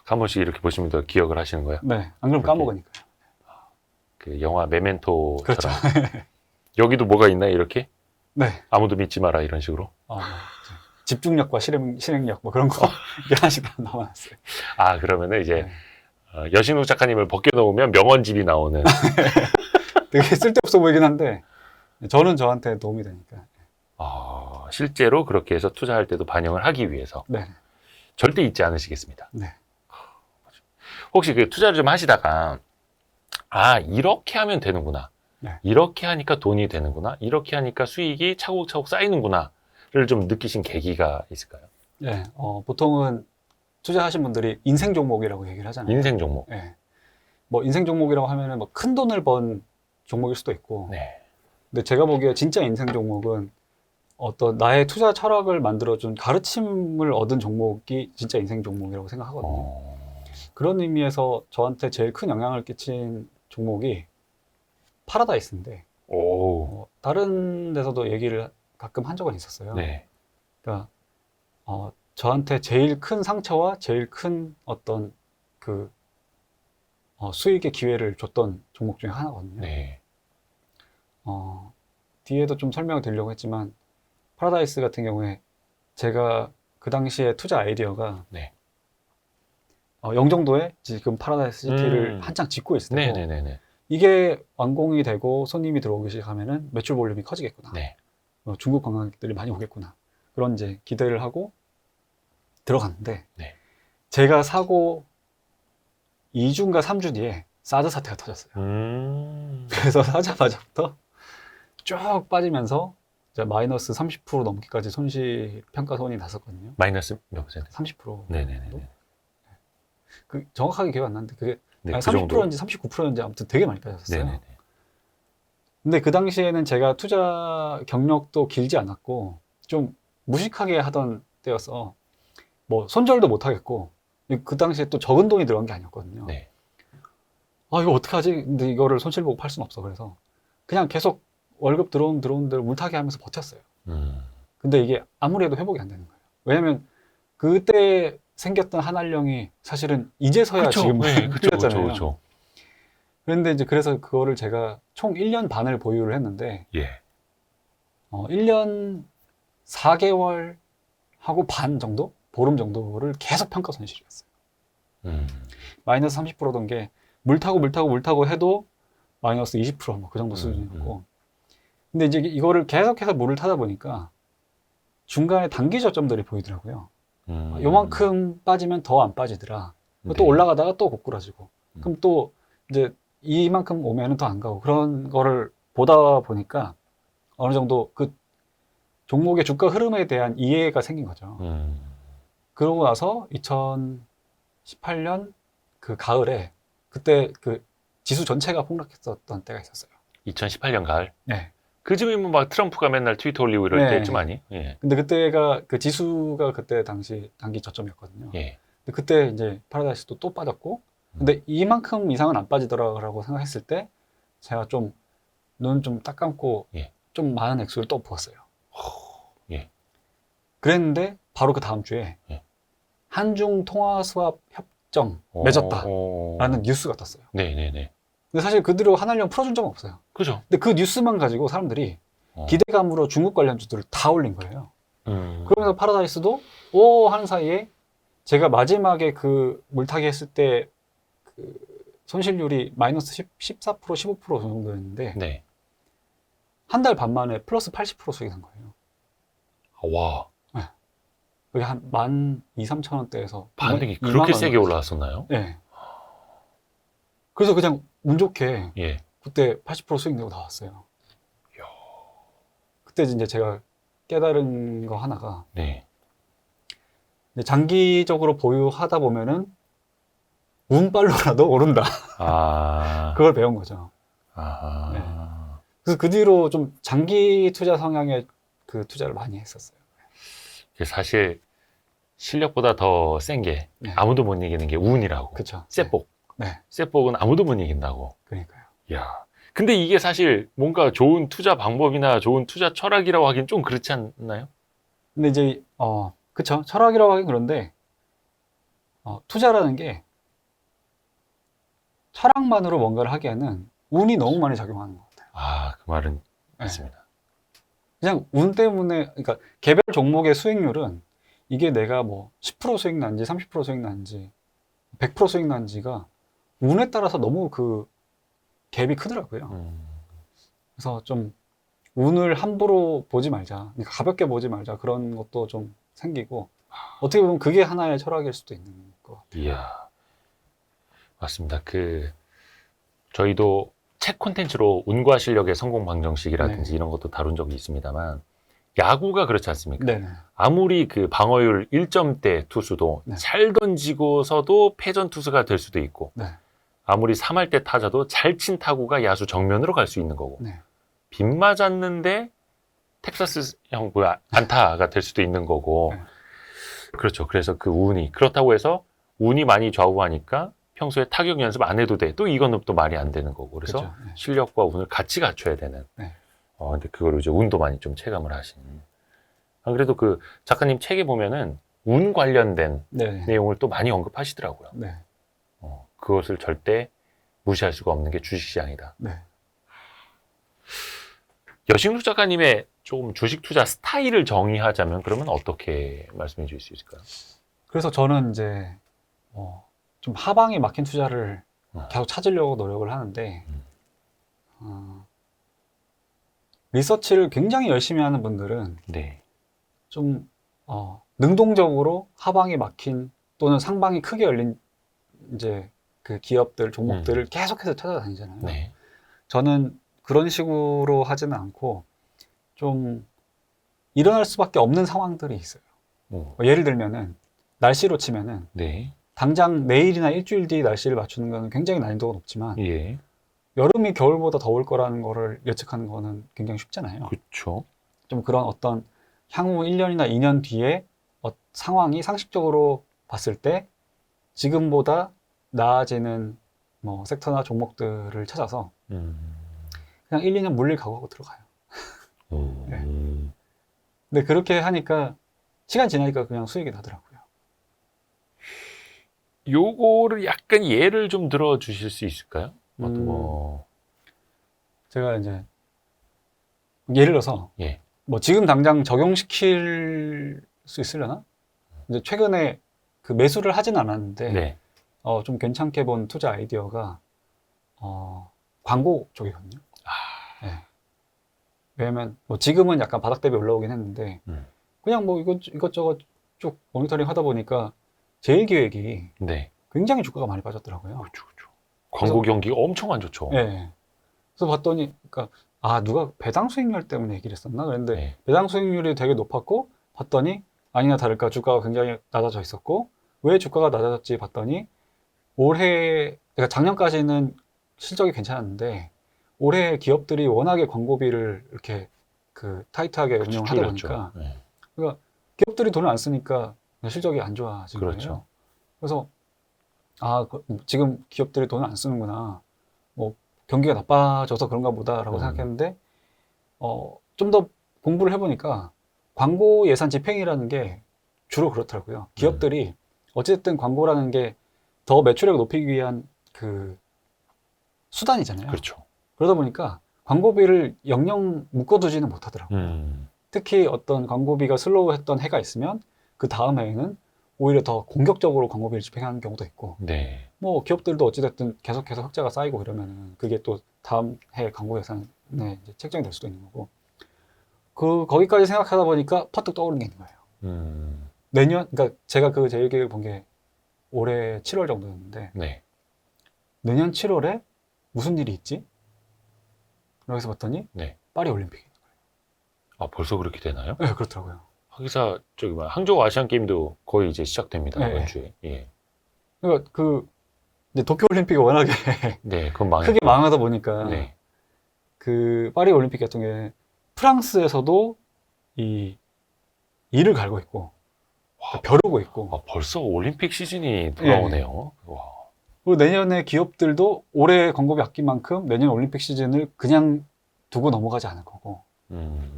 Speaker 1: 한 번씩 이렇게 보시면 더 기억을 하시는 거예요?
Speaker 2: 네. 안 그러면
Speaker 1: 그렇게.
Speaker 2: 까먹으니까요.
Speaker 1: 그 영화 메멘토처럼.
Speaker 2: 그렇죠.
Speaker 1: 여기도 뭐가 있나요? 이렇게?
Speaker 2: 네.
Speaker 1: 아무도 믿지 마라 이런 식으로.
Speaker 2: 이제 집중력과 실행력 뭐 그런 거 이게 하나씩 다 나와놨어요.
Speaker 1: 아, 그러면은 이제
Speaker 2: 네.
Speaker 1: 여신욱 작가님을 벗겨놓으면 명언집이 나오는.
Speaker 2: 되게 쓸데없어 보이긴 한데 저는 저한테 도움이 되니까.
Speaker 1: 실제로 그렇게 해서 투자할 때도 반영을 하기 위해서
Speaker 2: 네.
Speaker 1: 절대 잊지 않으시겠습니다.
Speaker 2: 네.
Speaker 1: 혹시 그 투자를 좀 하시다가 이렇게 하면 되는구나.
Speaker 2: 네.
Speaker 1: 이렇게 하니까 돈이 되는구나. 이렇게 하니까 수익이 차곡차곡 쌓이는구나를 좀 느끼신 계기가 있을까요?
Speaker 2: 네. 보통은 투자하신 분들이 인생 종목이라고 얘기를 하잖아요.
Speaker 1: 인생 종목.
Speaker 2: 네. 뭐 인생 종목이라고 하면은 뭐 큰 돈을 번 종목일 수도 있고.
Speaker 1: 네.
Speaker 2: 근데 제가 보기에 진짜 인생 종목은 어떤 나의 투자 철학을 만들어준 가르침을 얻은 종목이 진짜 인생 종목이라고 생각하거든요. 그런 의미에서 저한테 제일 큰 영향을 끼친 종목이 파라다이스인데
Speaker 1: 오.
Speaker 2: 다른 데서도 얘기를 가끔 한 적은 있었어요.
Speaker 1: 네.
Speaker 2: 그러니까 저한테 제일 큰 상처와 제일 큰 어떤 그 수익의 기회를 줬던 종목 중에 하나거든요.
Speaker 1: 네.
Speaker 2: 뒤에도 좀 설명을 드리려고 했지만 파라다이스 같은 경우에 제가 그 당시에 투자 아이디어가
Speaker 1: 네.
Speaker 2: 영종도에 지금 파라다이스 시티를 한창 짓고 있을 때고
Speaker 1: 네네네네.
Speaker 2: 이게 완공이 되고 손님이 들어오기 시작하면은 매출 볼륨이 커지겠구나.
Speaker 1: 네.
Speaker 2: 중국 관광객들이 많이 오겠구나. 그런 이제 기대를 하고 들어갔는데
Speaker 1: 네.
Speaker 2: 제가 사고 2주인가 3주 뒤에 사드 사태가 터졌어요. 그래서 사자마자부터 쭉 빠지면서 이제 마이너스 30% 넘기까지 손실 평가손이 났었거든요.
Speaker 1: 마이너스 몇 퍼센트?
Speaker 2: 30%.
Speaker 1: 네네네.
Speaker 2: 그 정확하게 기억 안 나는데 그게
Speaker 1: 네,
Speaker 2: 아니,
Speaker 1: 그 정도.
Speaker 2: 30%인지 39%인지 아무튼 되게 많이 빠졌어요.
Speaker 1: 네네네.
Speaker 2: 근데 그 당시에는 제가 투자 경력도 길지 않았고 좀 무식하게 하던 때여서 뭐 손절도 못 하겠고 그 당시에 또 적은 돈이 들어간 게 아니었거든요.
Speaker 1: 네.
Speaker 2: 이거 어떡하지? 근데 이거를 손실 보고 팔 수는 없어. 그래서 그냥 계속 월급 들어온 대로 물타기 하면서 버텼어요. 근데 이게 아무리 해도 회복이 안 되는 거예요. 왜냐면 그때 생겼던 한알령이 사실은 이제서야
Speaker 1: 그쵸.
Speaker 2: 지금
Speaker 1: 네, 그쵸,
Speaker 2: 풀렸잖아요.
Speaker 1: 그쵸.
Speaker 2: 그런데 이제 그래서 그거를 제가 총 1년 반을 보유를 했는데
Speaker 1: 예.
Speaker 2: 1년 4개월 하고 반 정도? 보름 정도를 계속 평가 손실이었어요. 마이너스 30%던 게 물 타고 해도 마이너스 20%뭐 그 정도 수준이었고 근데 이제 이거를 계속해서 물을 타다 보니까 중간에 단기 저점들이 보이더라고요. 요만큼 빠지면 더 안 빠지더라. 또
Speaker 1: 네.
Speaker 2: 올라가다가 또 고꾸라지고 그럼 또 이제 이만큼 오면은 더 안 가고 그런 거를 보다 보니까 어느 정도 그 종목의 주가 흐름에 대한 이해가 생긴 거죠. 그러고 나서 2018년 그 가을에 그때 그 지수 전체가 폭락했었던 때가 있었어요.
Speaker 1: 2018년 가을.
Speaker 2: 네.
Speaker 1: 그쯤이면 막 트럼프가 맨날 트위터 올리고 이럴
Speaker 2: 네.
Speaker 1: 때쯤 아니? 예.
Speaker 2: 근데 그때가 그 지수가 그때 당시 단기 저점이었거든요.
Speaker 1: 예.
Speaker 2: 근데 그때 이제 파라다이스도 또 빠졌고 근데 이만큼 이상은 안 빠지더라고 생각했을 때 제가 좀 눈 좀 딱 감고
Speaker 1: 예.
Speaker 2: 좀 많은 액수를 또 부었어요.
Speaker 1: 예.
Speaker 2: 그랬는데 바로 그 다음 주에
Speaker 1: 예.
Speaker 2: 한중 통화 수합 협정 맺었다라는 뉴스가 떴어요.
Speaker 1: 네네네.
Speaker 2: 근데 사실 그 뒤로 한알령 풀어준 적은 없어요.
Speaker 1: 그죠?
Speaker 2: 근데 그 뉴스만 가지고 사람들이 기대감으로 중국 관련주들을 다 올린 거예요. 그러면서 파라다이스도 오 하는 사이에 제가 마지막에 그 물타기 했을 때 그 손실률이 마이너스 14%, 15% 정도였는데
Speaker 1: 네.
Speaker 2: 한 달 반 만에 플러스 80% 수익이 난 거예요.
Speaker 1: 와,
Speaker 2: 그게 한 12,000~13,000원대에서
Speaker 1: 반등이 그렇게 세게 올라왔었나요?
Speaker 2: 네. 그래서 그냥 운 좋게
Speaker 1: 예.
Speaker 2: 그때 80% 수익 내고 나왔어요.
Speaker 1: 이야.
Speaker 2: 그때 이제 제가 깨달은 거 하나가
Speaker 1: 네.
Speaker 2: 이제 장기적으로 보유하다 보면은 운빨로라도 오른다.
Speaker 1: 아,
Speaker 2: 그걸 배운 거죠.
Speaker 1: 아하.
Speaker 2: 네. 그래서 그 뒤로 좀 장기 투자 성향의 그 투자를 많이 했었어요.
Speaker 1: 이게 사실 실력보다 더 센 게
Speaker 2: 네.
Speaker 1: 아무도 못 이기는 게 운이라고.
Speaker 2: 그쵸.
Speaker 1: 셋복.
Speaker 2: 네.
Speaker 1: 셋복은 아무도 못 이긴다고.
Speaker 2: 그러니까요.
Speaker 1: 야. 근데 이게 사실 뭔가 좋은 투자 방법이나 좋은 투자 철학이라고 하긴 좀 그렇지 않나요?
Speaker 2: 근데 이제, 그쵸. 철학이라고 하긴 그런데, 투자라는 게 철학만으로 뭔가를 하기에는 운이 너무 많이 작용하는 것 같아요.
Speaker 1: 아, 그 말은
Speaker 2: 네.
Speaker 1: 맞습니다.
Speaker 2: 그냥 운 때문에, 그러니까 개별 종목의 수익률은 이게 내가 뭐 10% 수익 난지, 30% 수익 난지, 100% 수익 난지가 운에 따라서 너무 그 갭이 크더라고요. 그래서 좀 운을 함부로 보지 말자, 그러니까 가볍게 보지 말자, 그런 것도 좀 생기고, 어떻게 보면 그게 하나의 철학일 수도 있는 것 같아요.
Speaker 1: 이야. 맞습니다. 저희도 책 콘텐츠로 운과 실력의 성공 방정식이라든지
Speaker 2: 네.
Speaker 1: 이런 것도 다룬 적이 있습니다만, 야구가 그렇지 않습니까?
Speaker 2: 네네.
Speaker 1: 아무리 그 방어율 1점대 투수도
Speaker 2: 네.
Speaker 1: 잘 던지고서도 패전 투수가 될 수도 있고,
Speaker 2: 네.
Speaker 1: 아무리 3할대 타자도 잘 친 타구가 야수 정면으로 갈 수 있는 거고,
Speaker 2: 네.
Speaker 1: 빗 맞았는데 텍사스형 안타가 될 수도 있는 거고.
Speaker 2: 네.
Speaker 1: 그렇죠. 그래서 그 운이 그렇다고 해서 운이 많이 좌우하니까 평소에 타격 연습 안 해도 돼. 또 이거는 또 말이 안 되는 거고. 그래서
Speaker 2: 그렇죠. 네.
Speaker 1: 실력과 운을 같이 갖춰야 되는.
Speaker 2: 네.
Speaker 1: 근데 그거를 이제 운도 많이 좀 체감을 하시는. 안 그래도 그 작가님 책에 보면은 운 관련된
Speaker 2: 네.
Speaker 1: 내용을 또 많이 언급하시더라고요.
Speaker 2: 네.
Speaker 1: 그것을 절대 무시할 수가 없는 게 주식시장이다.
Speaker 2: 네.
Speaker 1: 여신욱 작가님의 좀 주식 투자 스타일을 정의하자면 그러면 어떻게 말씀해 주실 수 있을까요?
Speaker 2: 그래서 저는 이제 좀 하방에 막힌 투자를 계속 찾으려고 노력을 하는데 리서치를 굉장히 열심히 하는 분들은
Speaker 1: 네.
Speaker 2: 좀 능동적으로 하방이 막힌 또는 상방이 크게 열린 이제 그 기업들 종목들을 계속해서 찾아다니잖아요.
Speaker 1: 네.
Speaker 2: 저는 그런 식으로 하지는 않고 좀 일어날 수밖에 없는 상황들이 있어요. 예를 들면은 날씨로 치면은
Speaker 1: 네.
Speaker 2: 당장 내일이나 일주일 뒤 날씨를 맞추는 거는 굉장히 난이도가 높지만
Speaker 1: 예.
Speaker 2: 여름이 겨울보다 더울 거라는 거를 예측하는 거는 굉장히 쉽잖아요.
Speaker 1: 그렇죠.
Speaker 2: 좀 그런 어떤 향후 1년이나 2년 뒤에 상황이 상식적으로 봤을 때 지금보다 나아지는 뭐 섹터나 종목들을 찾아서 그냥 1, 2년 물릴 각오하고 들어가요. 네. 근데 그렇게 하니까 시간 지나니까 그냥 수익이 나더라고요.
Speaker 1: 요거를 약간 예를 좀 들어 주실 수 있을까요?
Speaker 2: 제가 이제 예를 들어서
Speaker 1: 예.
Speaker 2: 뭐 지금 당장 적용시킬 수 있으려나? 이제 최근에 그 매수를 하진 않았는데
Speaker 1: 네.
Speaker 2: 좀 괜찮게 본 투자 아이디어가 광고 쪽이거든요. 네. 왜냐면 뭐 지금은 약간 바닥 대비 올라오긴 했는데 그냥 뭐 이것저것 쭉 모니터링 하다 보니까 제일기획이
Speaker 1: 네.
Speaker 2: 굉장히 주가가 많이 빠졌더라고요.
Speaker 1: 그렇죠. 광고 경기가 엄청 안 좋죠.
Speaker 2: 네. 그래서 봤더니 그러니까 누가 배당 수익률 때문에 얘기를 했었나? 그런데
Speaker 1: 네.
Speaker 2: 배당 수익률이 되게 높았고 봤더니 아니나 다를까 주가가 굉장히 낮아져 있었고 왜 주가가 낮아졌지 봤더니 올해 그러니까 작년까지는 실적이 괜찮았는데 올해 기업들이 워낙에 광고비를 이렇게 그 타이트하게 운영하다
Speaker 1: 줄였죠.
Speaker 2: 보니까
Speaker 1: 네.
Speaker 2: 그러니까 기업들이 돈을 안 쓰니까 실적이 안 좋아진
Speaker 1: 그렇죠.
Speaker 2: 거예요. 그래서 지금 기업들이 돈을 안 쓰는구나. 뭐 경기가 나빠져서 그런가 보다라고 생각했는데 좀 더 공부를 해보니까 광고 예산 집행이라는 게 주로 그렇더라고요. 기업들이 어쨌든 광고라는 게 더 매출액을 높이기 위한 그 수단이잖아요.
Speaker 1: 그렇죠.
Speaker 2: 그러다 보니까 광고비를 영영 묶어두지는 못하더라고요. 특히 어떤 광고비가 슬로우했던 해가 있으면 그 다음 해에는 오히려 더 공격적으로 광고비를 집행하는 경우도 있고,
Speaker 1: 네.
Speaker 2: 뭐 기업들도 어찌됐든 계속해서 흑자가 쌓이고 이러면은 그게 또 다음 해 광고 예산에 이제 책정이 될 수도 있는 거고, 거기까지 생각하다 보니까 퍼뜩 떠오르는 게 있는 거예요. 내년, 그러니까 제가 그 제일계획을 본 게 올해 7월 정도였는데,
Speaker 1: 네.
Speaker 2: 내년 7월에 무슨 일이 있지? 여기서 봤더니
Speaker 1: 네.
Speaker 2: 파리 올림픽이.
Speaker 1: 아, 벌써 그렇게 되나요?
Speaker 2: 네, 그렇더라고요.
Speaker 1: 하기사 저기 뭐 항저우 아시안 게임도 거의 이제 시작됩니다.
Speaker 2: 네.
Speaker 1: 이번 주에. 예.
Speaker 2: 그러니까 이제 도쿄 올림픽이 워낙에
Speaker 1: 네, 그건
Speaker 2: 크게 망하다 보니까
Speaker 1: 네.
Speaker 2: 그 파리 올림픽 같은 게 프랑스에서도 이를 갈고 있고 벼르고 있고,
Speaker 1: 아, 벌써 올림픽 시즌이 돌아오네요. 와.
Speaker 2: 그리고 내년에 기업들도 올해 광고비 아낀 만큼 내년 올림픽 시즌을 그냥 두고 넘어가지 않을 거고,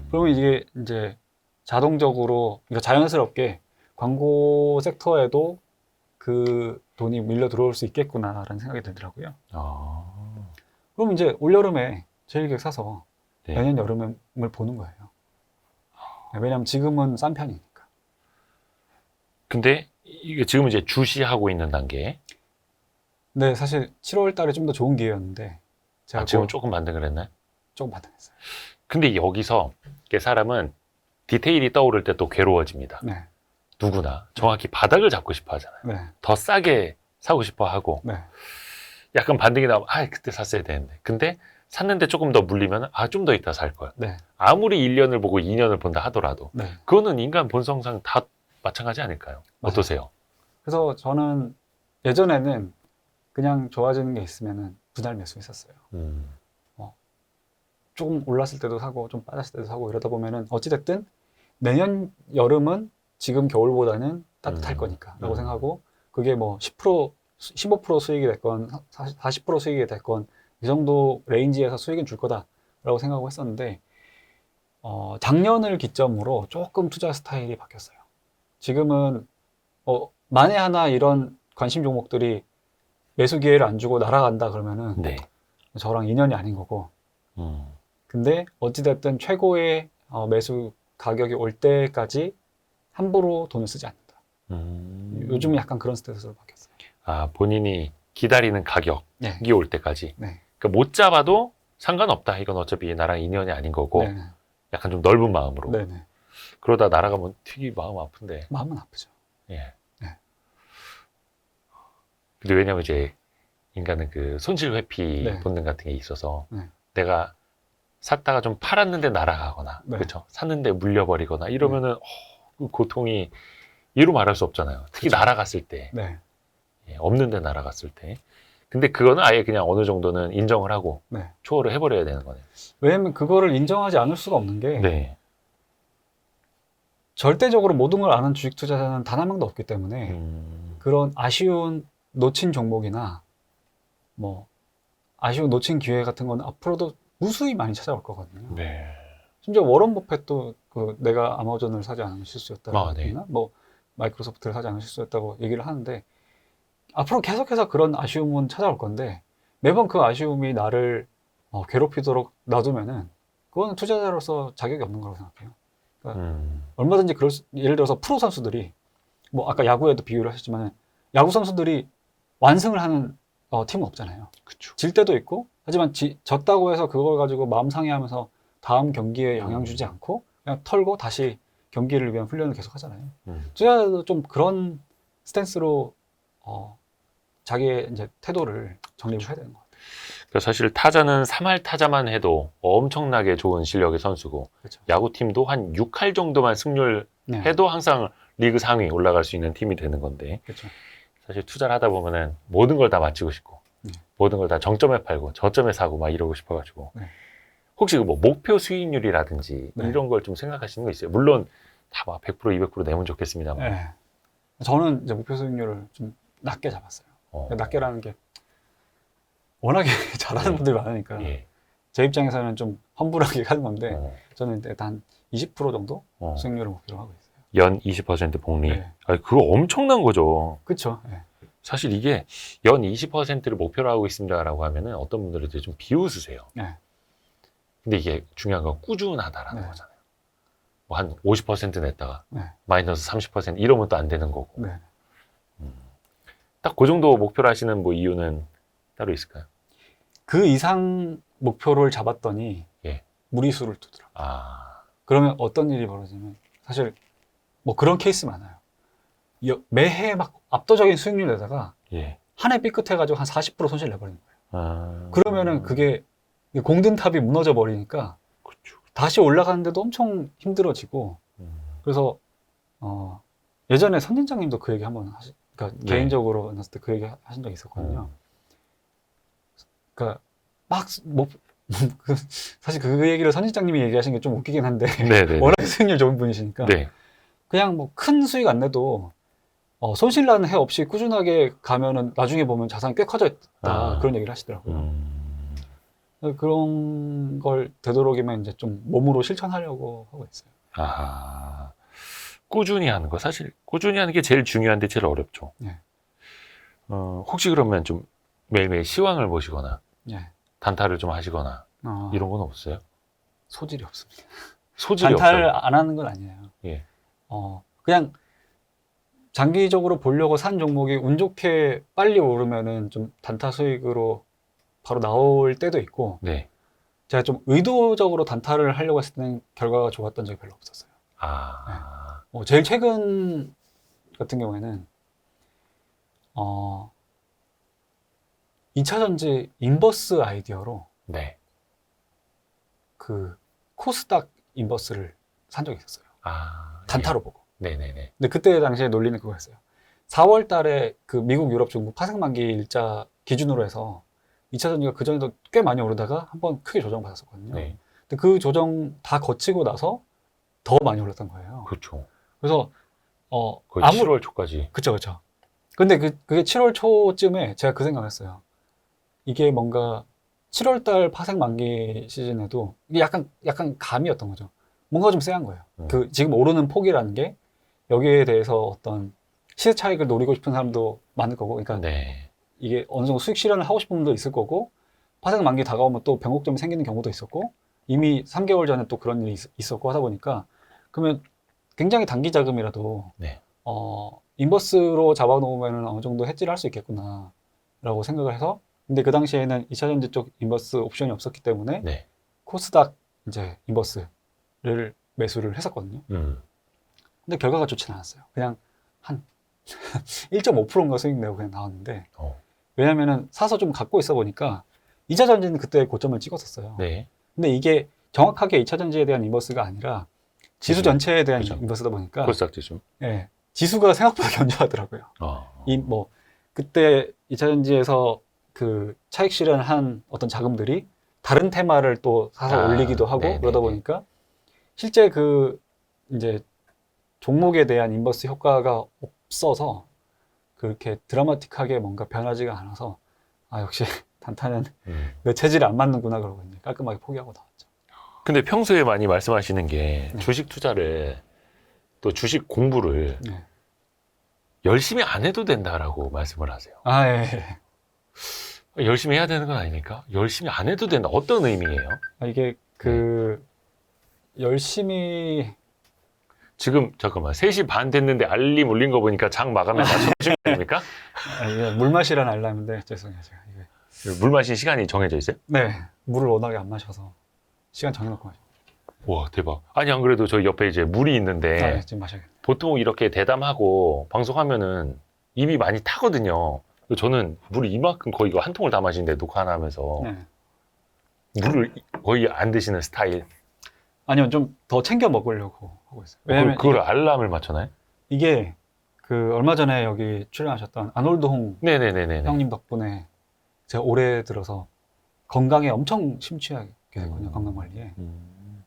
Speaker 2: 그러면 이게 이제 자동적으로, 그러니까 자연스럽게 광고 섹터에도 그 돈이 밀려 들어올 수 있겠구나라는 생각이 들더라고요.
Speaker 1: 아.
Speaker 2: 그럼 이제 올여름에 제일기획 사서
Speaker 1: 네.
Speaker 2: 내년 여름을 보는 거예요. 왜냐면 지금은 싼 편이니까.
Speaker 1: 근데 이게 지금 이제 주시하고 있는 단계.
Speaker 2: 근데 사실 7월 달에 좀 더 좋은 기회였는데 제가
Speaker 1: 지금 조금 반등을 했나요?
Speaker 2: 조금 반등했어요.
Speaker 1: 근데 여기서 이게 사람은 디테일이 떠오를 때 또 괴로워집니다.
Speaker 2: 네.
Speaker 1: 누구나 정확히 바닥을 잡고 싶어 하잖아요.
Speaker 2: 네.
Speaker 1: 더 싸게 사고 싶어 하고,
Speaker 2: 네.
Speaker 1: 약간 반등이 나오면 그때 샀어야 되는데, 근데 샀는데 조금 더 물리면 좀 더 이따 살 걸.
Speaker 2: 네.
Speaker 1: 아무리 1년을 보고 2년을 본다 하더라도
Speaker 2: 네.
Speaker 1: 그거는 인간 본성상 다 마찬가지 아닐까요?
Speaker 2: 맞아요.
Speaker 1: 어떠세요?
Speaker 2: 그래서 저는 예전에는 그냥 좋아지는 게 있으면은 분할 매수했었어요. 조금 올랐을 때도 사고 좀 빠졌을 때도 사고 이러다 보면은 어찌됐든 내년 여름은 지금 겨울보다는 따뜻할 거니까 라고 생각하고, 그게 뭐 10%, 15% 수익이 됐건 40% 수익이 됐건 이 정도 레인지에서 수익은 줄 거다라고 생각하고 했었는데, 작년을 기점으로 조금 투자 스타일이 바뀌었어요. 지금은 만에 하나 이런 관심 종목들이 매수 기회를 안 주고 날아간다 그러면은
Speaker 1: 네.
Speaker 2: 저랑 인연이 아닌 거고, 근데 어찌됐든 최고의 매수 가격이 올 때까지 함부로 돈을 쓰지 않는다. 요즘은 약간 그런 스탠스로 바뀌었어요.
Speaker 1: 본인이 기다리는 가격이
Speaker 2: 네.
Speaker 1: 올 때까지.
Speaker 2: 네.
Speaker 1: 그러니까 못 잡아도 상관없다. 이건 어차피 나랑 인연이 아닌 거고,
Speaker 2: 네네.
Speaker 1: 약간 좀 넓은 마음으로.
Speaker 2: 네네.
Speaker 1: 그러다 날아가면 되게 마음 아픈데.
Speaker 2: 마음은 아프죠.
Speaker 1: 예.
Speaker 2: 네.
Speaker 1: 근데 왜냐면 이제 인간은 그 손실 회피
Speaker 2: 네.
Speaker 1: 본능 같은 게 있어서,
Speaker 2: 네.
Speaker 1: 내가 샀다가 좀 팔았는데 날아가거나,
Speaker 2: 네.
Speaker 1: 그렇죠? 샀는데 물려버리거나 이러면은 그 고통이 이루 말할 수 없잖아요. 특히
Speaker 2: 그쵸.
Speaker 1: 날아갔을 때,
Speaker 2: 네.
Speaker 1: 없는데 날아갔을 때. 근데 그거는 아예 그냥 어느 정도는 인정을 하고
Speaker 2: 네.
Speaker 1: 초월을 해버려야 되는 거네요.
Speaker 2: 왜냐면 그거를 인정하지 않을 수가 없는 게,
Speaker 1: 네.
Speaker 2: 절대적으로 모든 걸 아는 주식 투자자는 단 한 명도 없기 때문에 그런 아쉬운 놓친 종목이나 뭐 아쉬운 놓친 기회 같은 건 앞으로도 무수히 많이 찾아올 거거든요.
Speaker 1: 네.
Speaker 2: 심지어 워런 버핏도 내가 아마존을 사지 않은 실수였다고
Speaker 1: 네.
Speaker 2: 했나? 뭐 마이크로소프트를 사지 않은 실수였다고 얘기를 하는데, 앞으로 계속해서 그런 아쉬움은 찾아올 건데 매번 그 아쉬움이 나를 괴롭히도록 놔두면은 그거는 투자자로서 자격이 없는 거라고 생각해요. 그러니까 얼마든지 예를 들어서 프로 선수들이, 뭐 아까 야구에도 비유를 하셨지만 야구 선수들이 완승을 하는 팀은 없잖아요.
Speaker 1: 그쵸.
Speaker 2: 질 때도 있고, 하지만 졌다고 해서 그걸 가지고 마음 상해하면서 다음 경기에 영향 주지 않고 그냥 털고 다시 경기를 위한 훈련을 계속 하잖아요. 투자자도 좀 그런 스탠스로 자기의 이제 태도를 정립을 해야 되는 것 같아요.
Speaker 1: 그러니까 사실 타자는 3할 타자만 해도 엄청나게 좋은 실력의 선수고,
Speaker 2: 그렇죠.
Speaker 1: 야구팀도 한 6할 정도만 승률
Speaker 2: 네.
Speaker 1: 해도 항상 리그 상위 올라갈 수 있는 팀이 되는 건데,
Speaker 2: 그렇죠.
Speaker 1: 사실 투자를 하다 보면은 모든 걸 다 맞추고 싶고, 모든 걸 다 정점에 팔고 저점에 사고 막 이러고 싶어가지고, 혹시 뭐 목표 수익률이라든지 이런 걸 좀 생각하시는 거 있어요? 물론 다 막 100%, 200% 내면 좋겠습니다만.
Speaker 2: 네. 저는 이제 목표 수익률을 좀 낮게 잡았어요. 낮게라는 게 워낙에 잘하는 분들이 많으니까 제 입장에서는 좀 험불하게 하는 건데, 저는 일단 20% 정도 수익률을 목표로 하고 있어요.
Speaker 1: 연 20% 복리.
Speaker 2: 네.
Speaker 1: 그거 엄청난 거죠.
Speaker 2: 그렇죠. 네.
Speaker 1: 사실 이게 연 20%를 목표로 하고 있습니다라고 하면은 어떤 분들이 되게 좀 비웃으세요.
Speaker 2: 네.
Speaker 1: 근데 이게 중요한 건 꾸준하다라는 거잖아요. 뭐 한 50% 냈다가 마이너스 30% 이러면 또 안 되는 거고. 딱 그 정도 목표로 하시는 뭐 이유는 따로 있을까요?
Speaker 2: 그 이상 목표를 잡았더니
Speaker 1: 예.
Speaker 2: 무리수를 두더라고요.
Speaker 1: 아,
Speaker 2: 그러면 어떤 일이 벌어지면 사실 뭐 그런 케이스 많아요. 매해 막 압도적인 수익률 내다가
Speaker 1: 예.
Speaker 2: 한 해 삐끗해가지고 한 40% 손실 내버리는 거예요.
Speaker 1: 아,
Speaker 2: 그러면은 그게 공든탑이 무너져 버리니까
Speaker 1: 그렇죠.
Speaker 2: 다시 올라가는데도 엄청 힘들어지고 그래서 예전에 선진장님도 그 얘기 한번 그러니까
Speaker 1: 네.
Speaker 2: 개인적으로 만났을 때 그 얘기 하신 적이 있었거든요. 그러니까 막 뭐, 사실 그 얘기를 선진장님이 얘기하신 게 좀 웃기긴 한데
Speaker 1: 네네.
Speaker 2: 워낙 수익률 좋은 분이시니까
Speaker 1: 네.
Speaker 2: 그냥 뭐 큰 수익 안 내도 손실 나는 해 없이 꾸준하게 가면은 나중에 보면 자산이 꽤 커져 있다 그런 얘기를 하시더라고요. 그런 걸 되도록이면 이제 좀 몸으로 실천하려고 하고 있어요.
Speaker 1: 아, 꾸준히 하는 거 사실 꾸준히 하는 게 제일 중요한데 제일 어렵죠.
Speaker 2: 네.
Speaker 1: 혹시 그러면 좀 매일매일 시황을 보시거나
Speaker 2: 예.
Speaker 1: 단타를 좀 하시거나 이런 건 없어요?
Speaker 2: 소질이 없습니다.
Speaker 1: 소질이
Speaker 2: 단타를
Speaker 1: 없어요.
Speaker 2: 안 하는 건 아니에요.
Speaker 1: 예.
Speaker 2: 그냥 장기적으로 보려고 산 종목이 운 좋게 빨리 오르면은 좀 단타 수익으로 바로 나올 때도 있고,
Speaker 1: 네.
Speaker 2: 제가 좀 의도적으로 단타를 하려고 했을 때는 결과가 좋았던 적이 별로 없었어요.
Speaker 1: 아,
Speaker 2: 제일 최근 같은 경우에는 2차전지 인버스 아이디어로
Speaker 1: 네.
Speaker 2: 그 코스닥 인버스를 산 적이 있었어요.
Speaker 1: 아,
Speaker 2: 단타로 보고.
Speaker 1: 네네네.
Speaker 2: 근데 그때 당시에 논리는 그거였어요. 4월 달에 그 미국, 유럽, 중국 파생만기 일자 기준으로 해서 2차 전지가 그 전에도 꽤 많이 오르다가 한번 크게 조정받았었거든요.
Speaker 1: 네.
Speaker 2: 근데 그 조정 다 거치고 나서 더 많이 올랐던 거예요.
Speaker 1: 그렇죠.
Speaker 2: 그래서
Speaker 1: 거의 7월 초까지.
Speaker 2: 그쵸. 근데 그게 7월 초쯤에 제가 그 생각을 했어요. 이게 뭔가 7월 달 파생만기 시즌에도 이게 약간 감이었던 거죠. 뭔가 좀 쎄한 거예요. 그 지금 오르는 폭이라는 게 여기에 대해서 어떤 시세 차익을 노리고 싶은 사람도 많을 거고, 그러니까
Speaker 1: 네.
Speaker 2: 이게 어느 정도 수익 실현을 하고 싶은 분도 있을 거고, 파생 만기 다가오면 또 변곡점이 생기는 경우도 있었고, 이미 3개월 전에 또 그런 일이 있었고 하다 보니까, 그러면 굉장히 단기 자금이라도,
Speaker 1: 네.
Speaker 2: 인버스로 잡아놓으면 어느 정도 해지를 할 수 있겠구나, 라고 생각을 해서, 근데 그 당시에는 2차전지 쪽 인버스 옵션이 없었기 때문에,
Speaker 1: 네.
Speaker 2: 코스닥 이제 인버스를 매수를 했었거든요. 근데 결과가 좋지는 않았어요. 그냥 한 1.5%인가 수익 내고 그냥 나왔는데, 왜냐면은 사서 좀 갖고 있어 보니까 2차 전지는 그때 고점을 찍었었어요.
Speaker 1: 네.
Speaker 2: 근데 이게 정확하게 2차 전지에 대한 인버스가 아니라 지수 전체에 대한
Speaker 1: 그렇죠.
Speaker 2: 인버스다 보니까
Speaker 1: 코스닥 지수.
Speaker 2: 예, 지수가 생각보다 견조하더라고요. 그때 2차 전지에서 그 차익 실현한 어떤 자금들이 다른 테마를 또 사서 올리기도 하고
Speaker 1: 네네네.
Speaker 2: 그러다 보니까 실제 그 이제 종목에 대한 인버스 효과가 없어서 그렇게 드라마틱하게 뭔가 변하지가 않아서 역시 단타는 내 체질에 안 맞는구나 그러고 이제 깔끔하게 포기하고 나왔죠.
Speaker 1: 근데 평소에 많이 말씀하시는 게
Speaker 2: 네.
Speaker 1: 주식 투자를 또 주식 공부를
Speaker 2: 네.
Speaker 1: 열심히 안 해도 된다라고 말씀을 하세요.
Speaker 2: 예.
Speaker 1: 열심히 해야 되는 건 아닙니까? 열심히 안 해도 된다. 어떤 의미예요?
Speaker 2: 이게 열심히
Speaker 1: 지금 잠깐만 3시 반 됐는데 알림 울린 거 보니까 장 마감에 맞춰주신 거 아닙니까?
Speaker 2: 이게 물 마시라는 알람인데 죄송해요 제가 이게.
Speaker 1: 물 마신 시간이 정해져 있어요?
Speaker 2: 네, 물을 워낙에 안 마셔서 시간 정해놓고 마셔요.
Speaker 1: 와 대박. 아니 안 그래도 저희 옆에 이제 물이 있는데
Speaker 2: 네, 지금 마셔야겠네.
Speaker 1: 보통 이렇게 대담하고 방송하면은 입이 많이 타거든요. 저는 물을 이만큼 거의 한 통을 다 마시는데 녹화 하나 하면서
Speaker 2: 네.
Speaker 1: 물을 거의 안 드시는 스타일.
Speaker 2: 아니요, 좀 더 챙겨 먹으려고 하고 있어요. 왜냐면
Speaker 1: 그걸 알람을 맞춰놔요?
Speaker 2: 이게 그 얼마 전에 여기 출연하셨던 아놀드 홍
Speaker 1: 네네네네.
Speaker 2: 형님 덕분에 제가 올해 들어서 건강에 엄청 심취하게 됐거든요. 건강 관리에.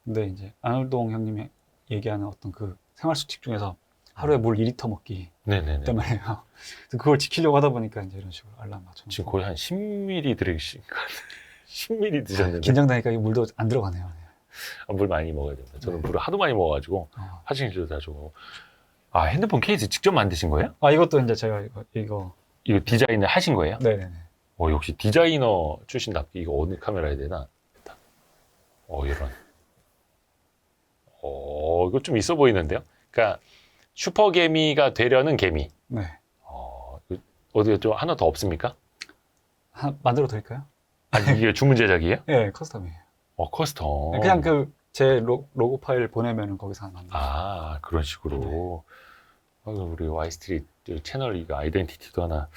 Speaker 2: 근데 이제 아놀드 홍 형님이 얘기하는 어떤 그 생활 수칙 중에서 하루에 물 2리터 먹기
Speaker 1: 네네네.
Speaker 2: 때문에요. 그래서 그걸 지키려고 하다 보니까 이제 이런 식으로 알람 맞춰.
Speaker 1: 지금 거의 한 10ml 들으신 거 같아요. 10ml 드셨는데.
Speaker 2: 긴장되니까 이 물도 안 들어가네요.
Speaker 1: 물 많이 먹어야 됩니다. 저는 물을 하도 많이 먹어가지고 화장실도 다 주고. 핸드폰 케이스 직접 만드신 거예요?
Speaker 2: 이것도 이제 제가 이거
Speaker 1: 이거 디자인을 하신 거예요?
Speaker 2: 네네네.
Speaker 1: 역시 디자이너 출신답게 이거 어느 카메라에 되나? 이런. 이거 좀 있어 보이는데요? 그러니까 슈퍼개미가 되려는 개미.
Speaker 2: 네.
Speaker 1: 어디 좀 하나 더 없습니까?
Speaker 2: 만들어 드릴까요?
Speaker 1: 아니 이게 주문 제작이에요?
Speaker 2: 네, 커스텀이에요.
Speaker 1: 커스텀.
Speaker 2: 네, 그냥 제 로고 파일 보내면은 거기서 하나 만들어요.
Speaker 1: 아 그런 식으로. 우리 와이스트리트 채널 이거 아이덴티티도 하나.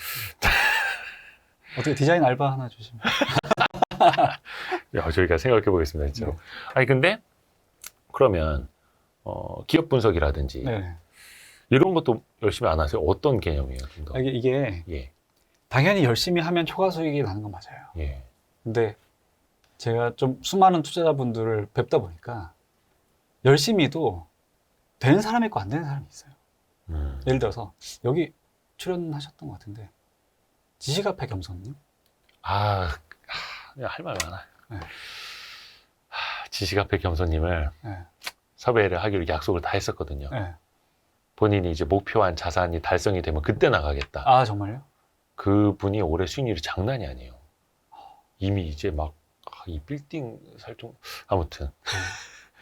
Speaker 2: 어떻게 디자인 알바 하나 주시면.
Speaker 1: 야, 저희가 생각해 보겠습니다, 진짜.
Speaker 2: 네.
Speaker 1: 아니 근데 그러면 기업 분석이라든지
Speaker 2: 네.
Speaker 1: 이런 것도 열심히 안 하세요? 어떤 개념이에요, 좀 더?
Speaker 2: 이게
Speaker 1: 예,
Speaker 2: 당연히 열심히 하면 초과 수익이 나는 건 맞아요.
Speaker 1: 예,
Speaker 2: 근데 제가 좀 수많은 투자자분들을 뵙다 보니까 열심히도 되는 사람이 있고 안 되는 사람이 있어요. 예를 들어서 여기 출연하셨던 것 같은데 지시카페 겸손님?
Speaker 1: 할 말 많아.
Speaker 2: 네.
Speaker 1: 지시카페 겸손님을
Speaker 2: 네.
Speaker 1: 섭외를 하기로 약속을 다 했었거든요.
Speaker 2: 네.
Speaker 1: 본인이 이제 목표한 자산이 달성이 되면 그때 나가겠다.
Speaker 2: 아 정말요?
Speaker 1: 그분이 올해 수익률이 장난이 아니에요. 이미 이제 막 이 빌딩 살좀 아무튼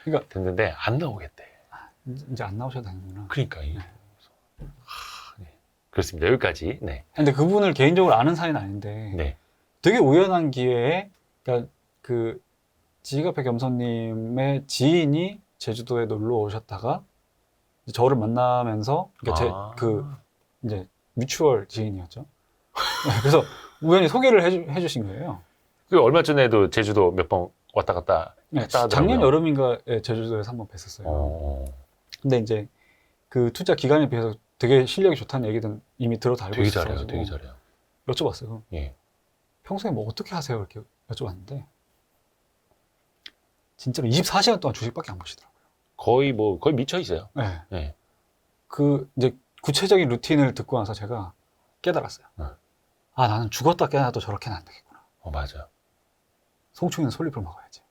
Speaker 2: 그러니까
Speaker 1: 됐는데 안 나오겠대.
Speaker 2: 이제 안 나오셔도 되는구나.
Speaker 1: 그러니까 네. 그렇습니다. 여기까지. 네.
Speaker 2: 근데 그분을 개인적으로 아는 사이는 아닌데
Speaker 1: 네.
Speaker 2: 되게 우연한 기회에 그러니까 그 지시카페 겸손님의 지인이 제주도에 놀러 오셨다가 이제 저를 만나면서 그러니까 이제 뮤추얼 지인이었죠. 그래서 우연히 소개를 해주신 거예요.
Speaker 1: 그 얼마 전에도 제주도 몇 번 왔다 갔다
Speaker 2: 네,
Speaker 1: 했다 하더라고요.
Speaker 2: 작년 여름인가에 제주도에서 한번 뵀었어요. 근데 이제 그 투자 기간에 비해서 되게 실력이 좋다는 얘기는 이미 들어 알고
Speaker 1: 되게
Speaker 2: 있어서
Speaker 1: 잘해요. 되게 잘해요.
Speaker 2: 여쭤봤어요.
Speaker 1: 예.
Speaker 2: 평소에 뭐 어떻게 하세요? 이렇게 여쭤봤는데 진짜로 24시간 동안 주식밖에 안 보시더라고요.
Speaker 1: 거의 미쳐 있어요.
Speaker 2: 네.
Speaker 1: 네.
Speaker 2: 그 이제 구체적인 루틴을 듣고 나서 제가 깨달았어요. 아 나는 죽었다 깨어나도 저렇게는 안 되겠구나.
Speaker 1: 맞아요.
Speaker 2: 송충이는 솔잎을 먹어야지.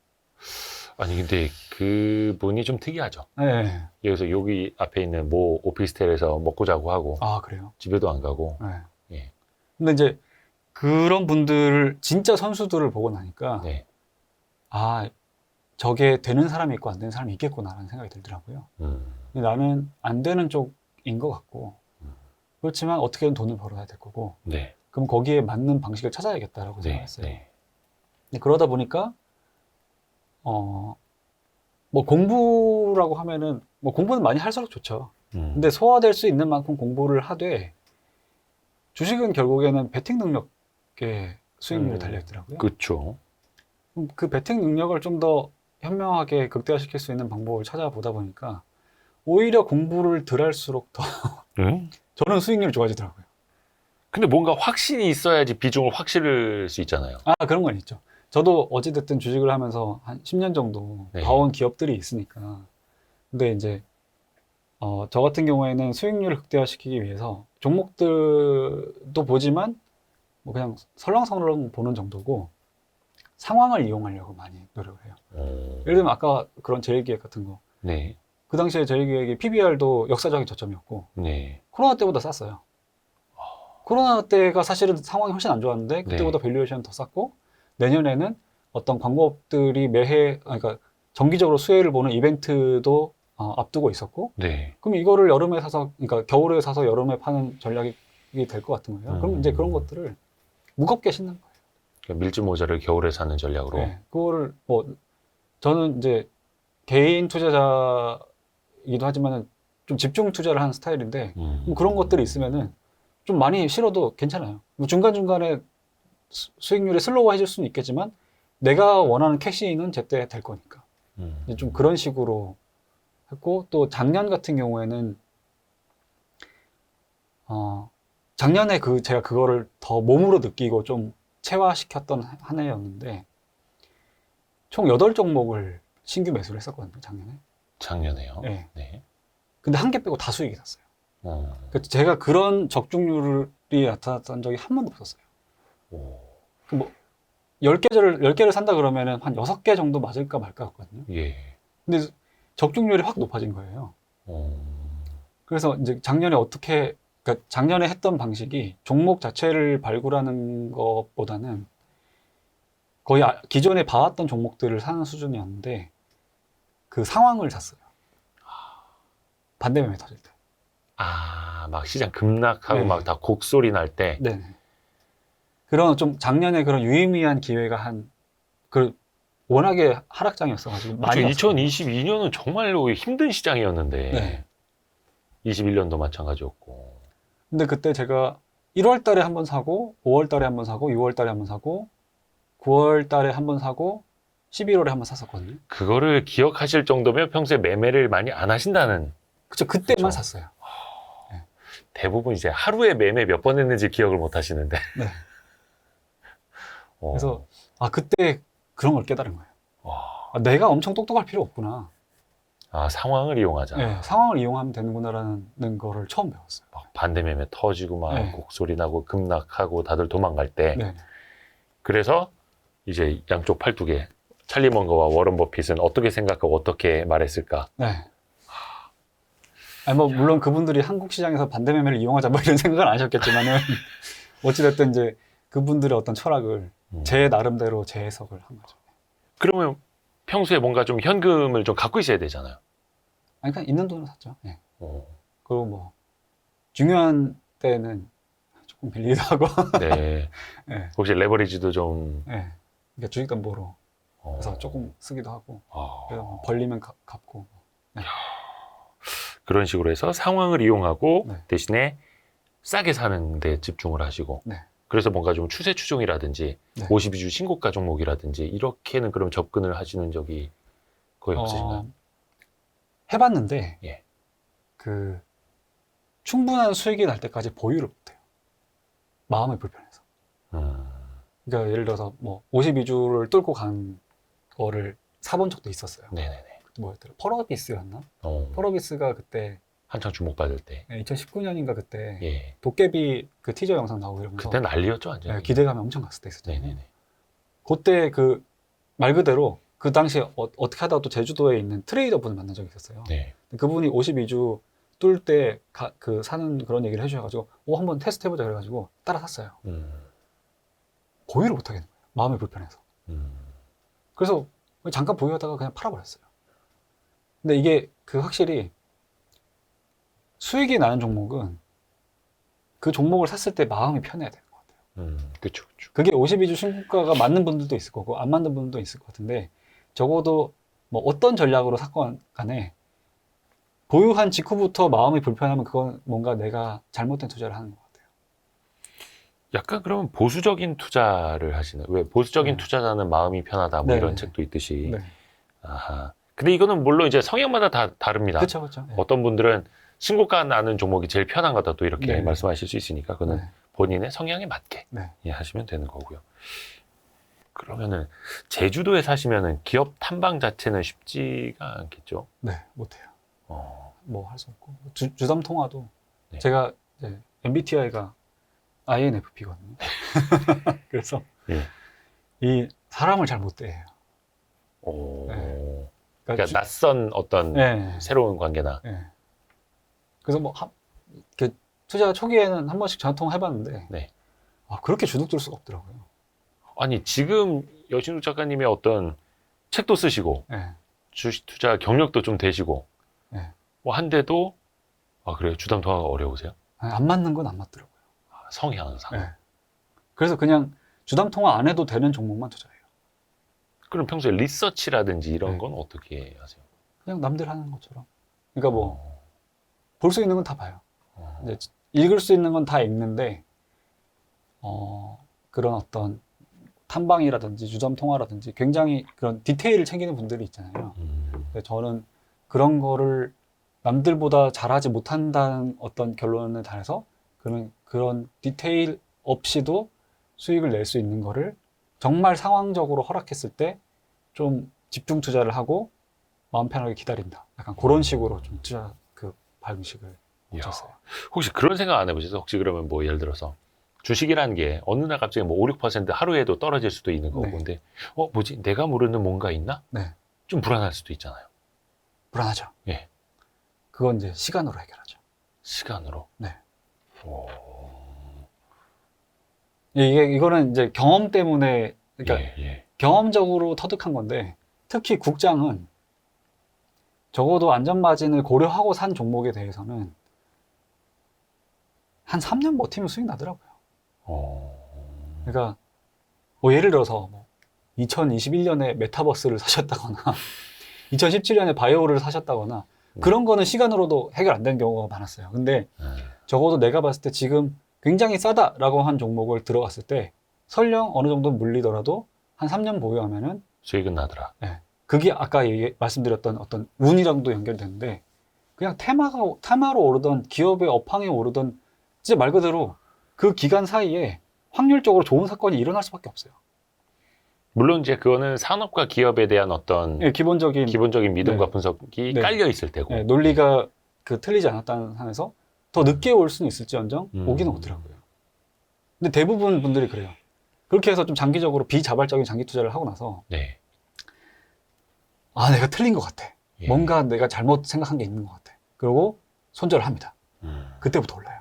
Speaker 1: 아니 근데 그분이 좀 특이하죠.
Speaker 2: 네.
Speaker 1: 여기서 여기 앞에 있는 모 오피스텔에서 먹고 자고 하고
Speaker 2: 아 그래요?
Speaker 1: 집에도 안 가고.
Speaker 2: 네.
Speaker 1: 예.
Speaker 2: 근데 이제 그런 분들을 진짜 선수들을 보고 나니까
Speaker 1: 네.
Speaker 2: 아 저게 되는 사람이 있고 안 되는 사람이 있겠구나라는 생각이 들더라고요. 근데 나는 안 되는 쪽인 것 같고 그렇지만 어떻게든 돈을 벌어야 될 거고
Speaker 1: 네.
Speaker 2: 그럼 거기에 맞는 방식을 찾아야겠다라고
Speaker 1: 네.
Speaker 2: 생각했어요.
Speaker 1: 네.
Speaker 2: 근데 그러다 보니까 뭐 공부라고 하면은 뭐 공부는 많이 할수록 좋죠. 근데 소화될 수 있는 만큼 공부를 하되 주식은 결국에는 베팅 능력에 수익률이 달려 있더라고요.
Speaker 1: 그렇죠.
Speaker 2: 그 베팅 능력을 좀 더 현명하게 극대화시킬 수 있는 방법을 찾아보다 보니까 오히려 공부를 덜 할수록 더 저는 수익률이 좋아지더라고요.
Speaker 1: 근데 뭔가 확신이 있어야지 비중을 확 실을 수 있잖아요.
Speaker 2: 아 그런 건 있죠. 저도 어찌됐든 주식을 하면서 한 10년 정도
Speaker 1: 네.
Speaker 2: 봐온 기업들이 있으니까. 근데 이제 저 같은 경우에는 수익률을 극대화시키기 위해서 종목들도 보지만 뭐 그냥 설렁설렁 보는 정도고 상황을 이용하려고 많이 노력을 해요. 예를 들면 아까 그런 제일기획 같은 거.
Speaker 1: 네.
Speaker 2: 그 당시에 제일기획이 PBR도 역사적인 저점이었고
Speaker 1: 네.
Speaker 2: 코로나 때보다 쌌어요. 코로나 때가 사실은 상황이 훨씬 안 좋았는데 그때보다
Speaker 1: 네.
Speaker 2: 밸류에이션 더 쌌고 내년에는 어떤 광고업들이 매해 그러니까 정기적으로 수혜를 보는 이벤트도 앞두고 있었고
Speaker 1: 네.
Speaker 2: 그럼 이거를 여름에 사서 그러니까 겨울에 사서 여름에 파는 전략이 될 것 같은 거예요. 그럼 이제 그런 것들을 무겁게 신는 거예요.
Speaker 1: 그러니까 밀짚 모자를 겨울에 사는 전략으로.
Speaker 2: 네, 그거를 뭐 저는 이제 개인 투자자이기도 하지만은 좀 집중 투자를 하는 스타일인데 뭐 그런 것들이 있으면은 좀 많이 실어도 괜찮아요. 뭐 중간중간에 수익률이 슬로우해질 수는 있겠지만 내가 원하는 캐시는 제때 될 거니까 좀 그런 식으로 했고 또 작년 같은 경우에는 작년에 제가 그거를 더 몸으로 느끼고 좀 체화시켰던 한 해였는데 총 8종목을 신규 매수를 했었거든요, 작년에.
Speaker 1: 작년에요.
Speaker 2: 네.
Speaker 1: 네.
Speaker 2: 근데 한 개 빼고 다 수익이 났어요.
Speaker 1: 그
Speaker 2: 제가 그런 적중률이 나타났던 적이 한 번도 없었어요. 뭐 10개를 산다 그러면은 한 6개 정도 맞을까 말까 했거든요.
Speaker 1: 예.
Speaker 2: 근데 적중률이 확 높아진 거예요. 그래서 이제 그러니까 작년에 했던 방식이 종목 자체를 발굴하는 것보다는 거의 기존에 봐왔던 종목들을 사는 수준이었는데 그 상황을 샀어요. 반대매매 터질 때.
Speaker 1: 막 시장 급락하고
Speaker 2: 네.
Speaker 1: 막 다 곡소리 날 때.
Speaker 2: 네. 그런 좀 작년에 그런 유의미한 기회가 워낙에 하락장이었어가지고 많이
Speaker 1: 그렇죠.
Speaker 2: 왔었거든요.
Speaker 1: 2022년은 정말로 힘든 시장이었는데.
Speaker 2: 네.
Speaker 1: 21년도 마찬가지였고.
Speaker 2: 근데 그때 제가 1월 달에 한 번 사고, 5월 달에 한 번 사고, 6월 달에 한 번 사고, 9월 달에 한 번 사고, 11월에 한 번 샀었거든요.
Speaker 1: 그거를 기억하실 정도면 평소에 매매를 많이 안 하신다는.
Speaker 2: 그쵸, 그때만
Speaker 1: 그쵸.
Speaker 2: 샀어요.
Speaker 1: 대부분 이제 하루에 매매 몇 번 했는지 기억을 못 하시는데.
Speaker 2: 네.
Speaker 1: 어.
Speaker 2: 그래서, 그때 그런 걸 깨달은 거예요.
Speaker 1: 와.
Speaker 2: 내가 엄청 똑똑할 필요 없구나.
Speaker 1: 상황을 이용하자.
Speaker 2: 네, 상황을 이용하면 되는구나라는 거를 처음 배웠어요.
Speaker 1: 막 반대 매매 터지고 막
Speaker 2: 네.
Speaker 1: 곡소리 나고 급락하고 다들 도망갈 때.
Speaker 2: 네.
Speaker 1: 그래서 이제 양쪽 팔뚝에 찰리 먼거와 워런 버핏은 어떻게 생각하고 어떻게 말했을까?
Speaker 2: 네. 뭐 물론 그분들이 한국 시장에서 반대 매매를 이용하자 뭐 이런 생각은 안 하셨겠지만은 어찌됐든 이제 그분들의 어떤 철학을 제 나름대로 재해석을 한 거죠.
Speaker 1: 그러면 평소에 뭔가 좀 현금을 좀 갖고 있어야 되잖아요.
Speaker 2: 아니 그냥 있는 돈으로 샀죠. 네.
Speaker 1: 어.
Speaker 2: 그리고 뭐 중요한 때는 조금 빌리기도 하고.
Speaker 1: 네.
Speaker 2: 네.
Speaker 1: 혹시 레버리지도 좀.
Speaker 2: 네. 그러니까 주식담보로 그래서
Speaker 1: 어.
Speaker 2: 조금 쓰기도 하고.
Speaker 1: 아.
Speaker 2: 그래서 뭐 벌리면 갚고. 네.
Speaker 1: 그런 식으로 해서 상황을 이용하고
Speaker 2: 네.
Speaker 1: 대신에 싸게 사는 데 집중을 하시고.
Speaker 2: 네.
Speaker 1: 그래서 뭔가 좀 추세 추종이라든지
Speaker 2: 네.
Speaker 1: 52주 신고가 종목이라든지 이렇게는 그럼 접근을 하시는 적이 거의 없으신가요?
Speaker 2: 해봤는데
Speaker 1: 예.
Speaker 2: 그 충분한 수익이 날 때까지 보유를 못해요. 마음이 불편해서. 그러니까 예를 들어서 뭐 52주를 뚫고 간 거를 사본 적도 있었어요.
Speaker 1: 네네네.
Speaker 2: 뭐였더라? 펄어비스였나?
Speaker 1: 어.
Speaker 2: 펄어비스가 그때
Speaker 1: 한창 주목받을 때.
Speaker 2: 2019년인가 그때
Speaker 1: 예.
Speaker 2: 도깨비 그 티저 영상 나오고 이러면서
Speaker 1: 그때 난리였죠, 완전.
Speaker 2: 네, 기대감이 엄청 갔을 때 있었잖아요.
Speaker 1: 네네네.
Speaker 2: 그때 그 말 그대로 그 당시에 어떻게 하다가 또 제주도에 있는 트레이더 분을 만난 적이 있었어요.
Speaker 1: 네.
Speaker 2: 그분이 52주 뚫을 때 그 사는 그런 얘기를 해주셔가지고 한번 테스트 해보자 그래가지고 따라 샀어요. 보유를 못 하겠는 거예요. 마음이 불편해서. 그래서 잠깐 보유하다가 그냥 팔아버렸어요. 근데 이게 확실히 수익이 나는 종목은 그 종목을 샀을 때 마음이 편해야 되는 것 같아요.
Speaker 1: 그쵸, 그쵸.
Speaker 2: 그게 52주 신고가가 맞는 분들도 있을 거고 안 맞는 분들도 있을 것 같은데 적어도 뭐 어떤 전략으로 샀건 간에 보유한 직후부터 마음이 불편하면 그건 뭔가 내가 잘못된 투자를 하는 것 같아요.
Speaker 1: 약간 그러면 보수적인 투자를 하시는, 왜 보수적인
Speaker 2: 네.
Speaker 1: 투자자는 마음이 편하다, 뭐
Speaker 2: 네,
Speaker 1: 이런
Speaker 2: 네.
Speaker 1: 책도 있듯이.
Speaker 2: 네.
Speaker 1: 아하. 근데 이거는 물론 이제 성향마다 다 다릅니다.
Speaker 2: 그렇죠, 그렇죠. 네.
Speaker 1: 어떤 분들은 신고가 나는 종목이 제일 편한 거다 또 이렇게
Speaker 2: 네.
Speaker 1: 말씀하실 수 있으니까 그거는
Speaker 2: 네.
Speaker 1: 본인의 성향에 맞게
Speaker 2: 네.
Speaker 1: 하시면 되는 거고요. 그러면은 제주도에 사시면은 기업 탐방 자체는 쉽지가 않겠죠?
Speaker 2: 네, 못해요.
Speaker 1: 어.
Speaker 2: 뭐 할 수 없고 주담 통화도
Speaker 1: 네.
Speaker 2: 제가 이제 MBTI가 INFP거든요. 그래서
Speaker 1: 예.
Speaker 2: 이 사람을 잘 못 대해요.
Speaker 1: 오.
Speaker 2: 네.
Speaker 1: 그러니까 낯선 어떤
Speaker 2: 네.
Speaker 1: 새로운 관계나.
Speaker 2: 네. 그래서 뭐 투자 초기에는 한 번씩 전화 통화 해봤는데
Speaker 1: 네.
Speaker 2: 그렇게 주눅들 수가 없더라고요.
Speaker 1: 아니 지금 여진욱 작가님의 어떤 책도 쓰시고
Speaker 2: 네.
Speaker 1: 주식 투자 경력도 좀 되시고
Speaker 2: 네.
Speaker 1: 뭐 한데도 그래요? 주담 통화가 어려우세요?
Speaker 2: 안 맞는 건 안 맞더라고요.
Speaker 1: 성향상.
Speaker 2: 네. 그래서 그냥 주담 통화 안 해도 되는 종목만 투자해요.
Speaker 1: 그럼 평소에 리서치라든지 이런
Speaker 2: 네.
Speaker 1: 건 어떻게 하세요?
Speaker 2: 그냥 남들 하는 것처럼. 그러니까 뭐
Speaker 1: 어.
Speaker 2: 볼 수 있는 건 다 봐요. 이제 읽을 수 있는 건 다 읽는데 그런 어떤 탐방이라든지 주담 통화라든지 굉장히 그런 디테일을 챙기는 분들이 있잖아요. 근데 저는 그런 거를 남들보다 잘하지 못한다는 어떤 결론을 달아서 그러면 그런 디테일 없이도 수익을 낼 수 있는 거를 정말 상황적으로 허락했을 때 좀 집중 투자를 하고 마음 편하게 기다린다. 약간 그런 식으로 좀 투자 방식을 쳤어요.
Speaker 1: 혹시 그런 생각 안 해보셨어요? 혹시 그러면 뭐 예를 들어서 주식이라는 게 어느 날 갑자기 뭐 5, 6% 하루에도 떨어질 수도 있는 거고
Speaker 2: 네.
Speaker 1: 근데 뭐지? 내가 모르는 뭔가 있나?
Speaker 2: 네.
Speaker 1: 좀 불안할 수도 있잖아요.
Speaker 2: 불안하죠.
Speaker 1: 예.
Speaker 2: 그건 이제 시간으로 해결하죠.
Speaker 1: 시간으로.
Speaker 2: 네.
Speaker 1: 오.
Speaker 2: 이거는 이제 경험 때문에 그러니까
Speaker 1: 예.
Speaker 2: 경험적으로 터득한 건데 특히 국장은 적어도 안전마진을 고려하고 산 종목에 대해서는 한 3년 버티면 수익 나더라고요.
Speaker 1: 어.
Speaker 2: 그러니까 뭐 예를 들어서 뭐 2021년에 메타버스를 사셨다거나 2017년에 바이오를 사셨다거나 그런 거는 시간으로도 해결 안 되는 경우가 많았어요. 근데 적어도 내가 봤을 때 지금 굉장히 싸다라고 한 종목을 들어갔을 때 설령 어느 정도 물리더라도 한 3년 보유하면은
Speaker 1: 수익은 나더라.
Speaker 2: 네, 그게 아까 말씀드렸던 어떤 운이랑도 연결되는데 그냥 테마로 오르던 기업의 업황에 오르던 진짜 말 그대로 그 기간 사이에 확률적으로 좋은 사건이 일어날 수밖에 없어요.
Speaker 1: 물론 이제 그거는 산업과 기업에 대한 어떤
Speaker 2: 네, 기본적인
Speaker 1: 믿음과
Speaker 2: 네.
Speaker 1: 분석이
Speaker 2: 네.
Speaker 1: 깔려 있을 테고.
Speaker 2: 네, 논리가 그 틀리지 않았다는 한에서 더 늦게 올 수는 있을지언정 오기는 오더라고요. 근데 대부분 분들이 그래요. 그렇게 해서 좀 장기적으로 비자발적인 장기 투자를 하고 나서
Speaker 1: 네.
Speaker 2: 아, 내가 틀린 것 같아.
Speaker 1: 예.
Speaker 2: 뭔가 내가 잘못 생각한 게 있는 것 같아. 그리고 손절을 합니다. 그때부터 올라요.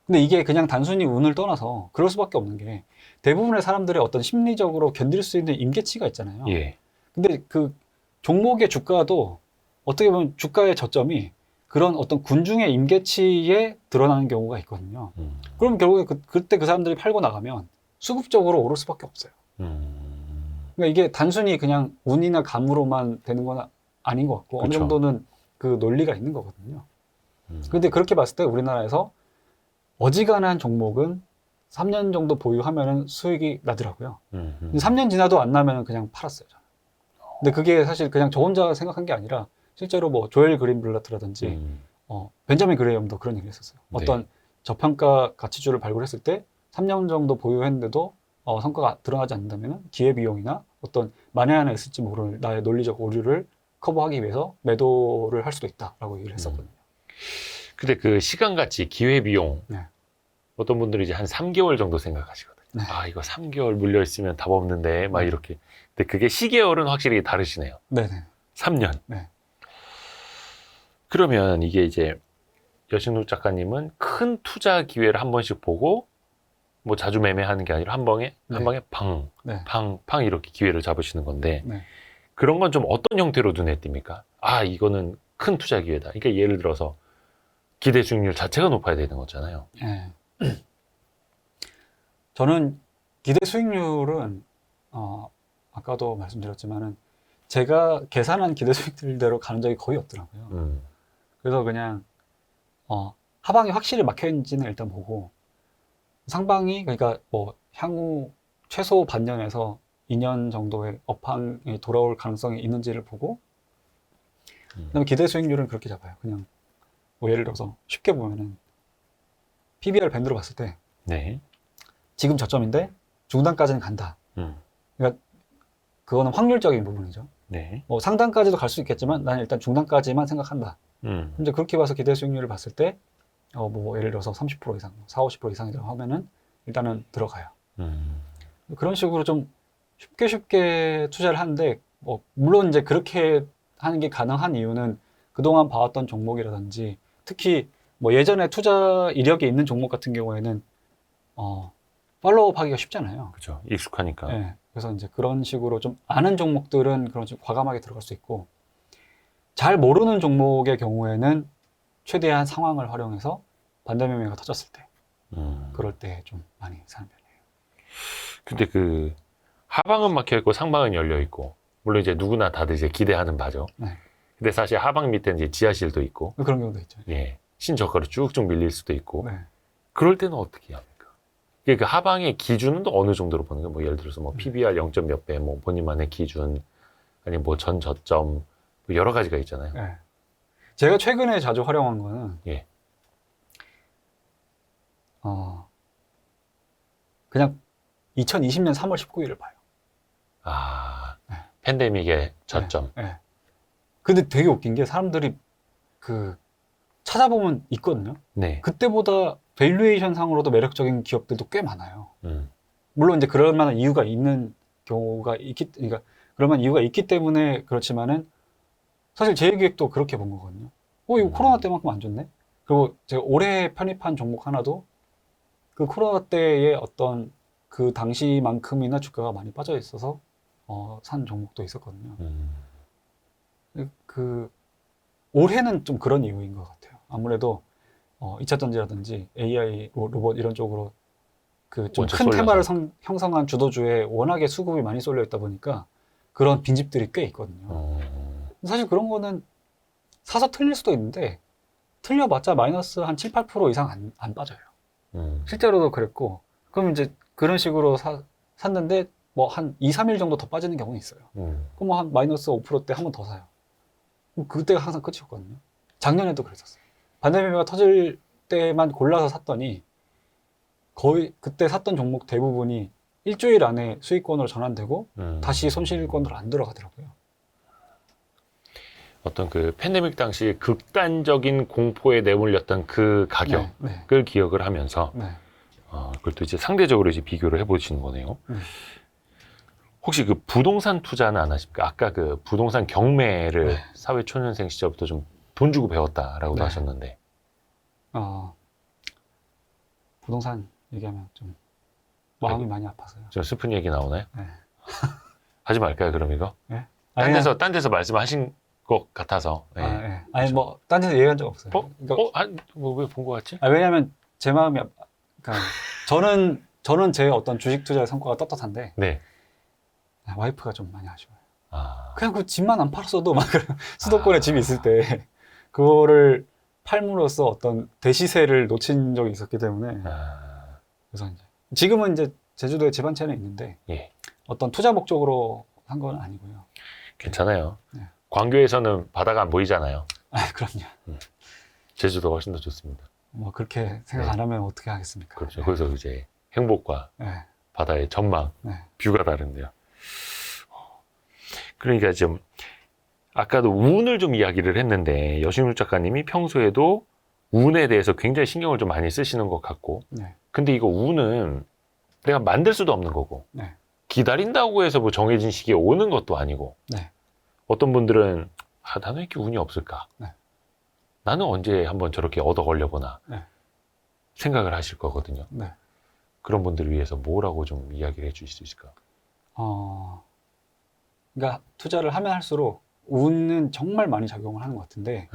Speaker 2: 근데 이게 그냥 단순히 운을 떠나서 그럴 수밖에 없는 게 대부분의 사람들의 어떤 심리적으로 견딜 수 있는 임계치가 있잖아요.
Speaker 1: 예.
Speaker 2: 근데 그 종목의 주가도 어떻게 보면 주가의 저점이 그런 어떤 군중의 임계치에 드러나는 경우가 있거든요. 그럼 결국에 그때 그 사람들이 팔고 나가면 수급적으로 오를 수밖에 없어요. 그러니까 이게 단순히 그냥 운이나 감으로만 되는 건 아닌 것 같고 어느
Speaker 1: 그쵸.
Speaker 2: 정도는 그 논리가 있는 거거든요. 근데 그렇게 봤을 때 우리나라에서 어지간한 종목은 3년 정도 보유하면은 수익이 나더라고요. 근데 3년 지나도 안 나면은 그냥 팔았어요, 저는. 근데 그게 사실 그냥 저 혼자 생각한 게 아니라 실제로 뭐 조엘 그린블라트라든지 벤자민 그레이엄도 그런 얘기를 했었어요.
Speaker 1: 네.
Speaker 2: 어떤 저평가 가치주를 발굴했을 때 3년 정도 보유했는데도 성과가 드러나지 않는다면 기회비용이나 어떤 만에 하나 있을지 모를 나의 논리적 오류를 커버하기 위해서 매도를 할 수도 있다라고 얘기를 했었거든요.
Speaker 1: 근데 그 시간 가치, 기회 비용
Speaker 2: 네.
Speaker 1: 어떤 분들이 이제 한 3개월 정도 생각하시거든요.
Speaker 2: 네.
Speaker 1: 아, 이거 3개월 물려 있으면 답 없는데 막
Speaker 2: 네.
Speaker 1: 이렇게. 근데 그게 시계열은 확실히 다르시네요.
Speaker 2: 네네.
Speaker 1: 3년.
Speaker 2: 네.
Speaker 1: 그러면 이게 이제 여신욱 작가님은 큰 투자 기회를 한 번씩 보고 뭐 자주 매매하는 게 아니라 한 방에 팡,
Speaker 2: 네.
Speaker 1: 팡, 팡 이렇게 기회를 잡으시는 건데
Speaker 2: 네.
Speaker 1: 그런 건 좀 어떤 형태로 눈에 띕니까? 아, 이거는 큰 투자 기회다. 그러니까 예를 들어서 기대 수익률 자체가 높아야 되는 거잖아요.
Speaker 2: 네. 저는 기대 수익률은 아까도 말씀드렸지만은 제가 계산한 기대 수익률대로 가는 적이 거의 없더라고요. 그래서 그냥 하방이 확실히 막혀있는지는 일단 보고 상방이 그러니까 뭐 향후 최소 반년에서 2년 정도의 업황이 돌아올 가능성이 있는지를 보고 그다음에 기대 수익률은 그렇게 잡아요. 그냥 뭐 예를 들어서 쉽게 보면은 PBR 밴드로 봤을 때
Speaker 1: 네.
Speaker 2: 지금 저점인데 중단까지는 간다. 그러니까 그거는 확률적인 부분이죠.
Speaker 1: 네.
Speaker 2: 뭐 상단까지도 갈 수 있겠지만 나는 일단 중단까지만 생각한다. 이제 그렇게 봐서 기대 수익률을 봤을 때 뭐 예를 들어서 30% 이상, 40, 50% 이상이라고 하면은 일단은 들어가요. 그런 식으로 좀 쉽게 투자를 하는데 뭐 물론 이제 그렇게 하는 게 가능한 이유는 그동안 봐왔던 종목이라든지 특히 뭐 예전에 투자 이력이 있는 종목 같은 경우에는 팔로우업 하기가 쉽잖아요.
Speaker 1: 그렇죠. 익숙하니까.
Speaker 2: 네. 그래서 이제 그런 식으로 좀 아는 종목들은 그런 좀 과감하게 들어갈 수 있고 잘 모르는 종목의 경우에는 최대한 상황을 활용해서 반대 매매가 터졌을 때 그럴 때 좀 많이 사는 편이에요.
Speaker 1: 근데 그 하방은 막혀 있고 상방은 열려 있고 물론 이제 누구나 다들 이제 기대하는 바죠.
Speaker 2: 네.
Speaker 1: 근데 사실 하방 밑에 이제 지하실도 있고,
Speaker 2: 그런 경우도 있죠.
Speaker 1: 예, 신저가로 쭉쭉 밀릴 수도 있고.
Speaker 2: 네.
Speaker 1: 그럴 때는 어떻게 합니까? 그 하방의 기준은 또 어느 정도로 보는 거예요? 뭐 예를 들어서 뭐 PBR 0점 몇 배, 뭐 본인만의 기준, 아니면 뭐 전 저점, 뭐 여러 가지가 있잖아요.
Speaker 2: 네. 제가 최근에 자주 활용한 거는
Speaker 1: 예.
Speaker 2: 그냥 2020년 3월 19일을 봐요.
Speaker 1: 아,
Speaker 2: 네.
Speaker 1: 팬데믹의 저점.
Speaker 2: 네. 근데 되게 웃긴 게 사람들이 그 찾아보면 있거든요.
Speaker 1: 네.
Speaker 2: 그때보다 밸류에이션 상으로도 매력적인 기업들도 꽤 많아요. 물론 이제 그럴 만한 이유가 있는 경우가 그러니까 그럴 만한 이유가 있기 때문에 그렇지만은 사실 제일기획도 그렇게 본 거거든요. 이거 코로나 때만큼 안 좋네? 그리고 제가 올해 편입한 종목 하나도 그 코로나 때의 어떤 그 당시만큼이나 주가가 많이 빠져 있어서 산 종목도 있었거든요. 그 올해는 좀 그런 이유인 것 같아요. 아무래도 2차 전지라든지 AI 로봇 이런 쪽으로 그 좀
Speaker 1: 먼저
Speaker 2: 큰
Speaker 1: 쏠려서.
Speaker 2: 테마를 형성한 주도주에 워낙에 수급이 많이 쏠려 있다 보니까 그런 빈집들이 꽤 있거든요. 사실 그런 거는 사서 틀릴 수도 있는데 틀려봤자 마이너스 한 7, 8% 이상 안 빠져요. 실제로도 그랬고, 그럼 이제 그런 식으로 샀는데 뭐 한 2, 3일 정도 더 빠지는 경우는 있어요. 그럼 뭐 한 마이너스 5%대 한 번 더 사요. 그럼 그때가 항상 끝이었거든요. 작년에도 그랬었어요. 반대 매매가 터질 때만 골라서 샀더니 거의 그때 샀던 종목 대부분이 일주일 안에 수익권으로 전환되고 다시 손실권으로 안 들어가더라고요.
Speaker 1: 어떤 그 팬데믹 당시 극단적인 공포에 내몰렸던 그 가격을 기억을 하면서 그걸 또 이제 상대적으로 이제 비교를 해보시는 거네요. 혹시 그 부동산 투자는 안 하십니까? 아까 그 부동산 경매를 사회 초년생 시절부터 좀 돈 주고 배웠다라고도 하셨는데.
Speaker 2: 부동산 얘기하면 좀 마음이 많이 아파서요.
Speaker 1: 좀 슬픈 얘기 나오나요?
Speaker 2: 네.
Speaker 1: 하지 말까요, 그럼 이거?
Speaker 2: 네?
Speaker 1: 딴 데서 말씀하신 것 같아서. 네.
Speaker 2: 네. 아니 뭐 딴 데서 얘기한 적 없어요.
Speaker 1: 왜 본 것 같지?
Speaker 2: 왜냐면 제 마음이 그러니까 저는 제 어떤 주식 투자의 성과가 떳떳한데
Speaker 1: 네.
Speaker 2: 와이프가 좀 많이 아쉬워요. 그냥 그 집만 안 팔았어도 막 수도권에 집이 있을 때 그거를 팔므로써 어떤 대시세를 놓친 적이 있었기 때문에 그래서 이제 지금은 이제 제주도에 집 한 채는 있는데 어떤 투자 목적으로 한 건 아니고요.
Speaker 1: 괜찮아요. 광교에서는 바다가 안 보이잖아요.
Speaker 2: 그럼요.
Speaker 1: 제주도가 훨씬 더 좋습니다.
Speaker 2: 뭐 그렇게 생각 안 하면 어떻게 하겠습니까?
Speaker 1: 그렇죠. 거기서 이제 행복과 바다의 전망, 뷰가 다른데요. 그러니까 좀 아까도 운을 좀 이야기를 했는데 여신울 작가님이 평소에도 운에 대해서 굉장히 신경을 좀 많이 쓰시는 것 같고 근데 이거 운은 내가 만들 수도 없는 거고 기다린다고 해서 뭐 정해진 시기에 오는 것도 아니고 어떤 분들은 나는 왜 이렇게 운이 없을까? 나는 언제 한번 저렇게 얻어 걸려보나 생각을 하실 거거든요. 그런 분들을 위해서 뭐라고 좀 이야기를 해주실 수 있을까?
Speaker 2: 그러니까 투자를 하면 할수록 운은 정말 많이 작용을 하는 것 같은데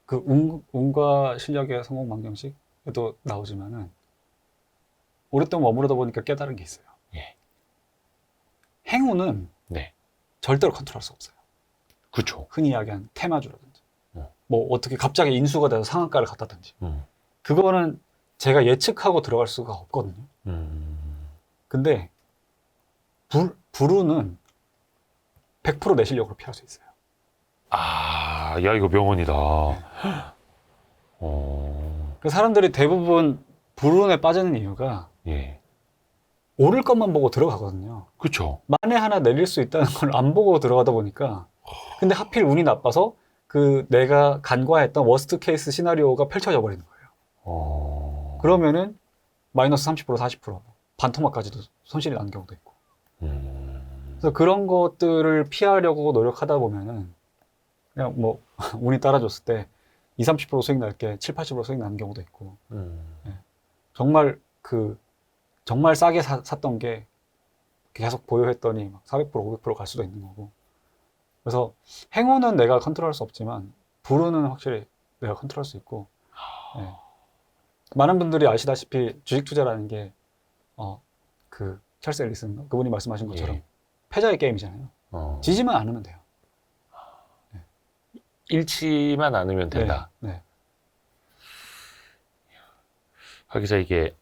Speaker 2: 그 운과 실력의 성공 방정식에도 나오지만은 오랫동안 머무르다 보니까 깨달은 게 있어요. 행운은 절대로 컨트롤할 수 없어요.
Speaker 1: 그렇죠.
Speaker 2: 흔히 이야기하는 테마주라든지 뭐 어떻게 갑자기 인수가 돼서 상한가를 갔다든지 그거는 제가 예측하고 들어갈 수가 없거든요. 근데 불운은 100% 내 실력으로 피할 수 있어요.
Speaker 1: 야 이거 명언이다.
Speaker 2: 그 사람들이 대부분 불운에 빠지는 이유가 오를 것만 보고 들어가거든요.
Speaker 1: 그렇죠.
Speaker 2: 만에 하나 내릴 수 있다는 걸 안 보고 들어가다 보니까 근데 하필 운이 나빠서 그 내가 간과했던 워스트 케이스 시나리오가 펼쳐져 버리는 거예요. 그러면은 마이너스 30% 40% 반토막까지도 손실이 나는 경우도 있고. 그래서 그런 것들을 피하려고 노력하다 보면은 그냥 뭐 운이 따라줬을 때 20, 30% 수익 날 게 7, 80% 수익 나는 경우도 있고. 정말 싸게 샀던 게 계속 보유했더니 막 400%, 500% 갈 수도 있는 거고. 그래서 행운은 내가 컨트롤할 수 없지만 불운은 확실히 내가 컨트롤할 수 있고. 많은 분들이 아시다시피 주식 투자라는 게 그 찰스 앨리슨 그분이 말씀하신 것처럼 패자의 게임이잖아요. 지지만 않으면 돼요.
Speaker 1: 잃지만 않으면 된다. 거기서 이게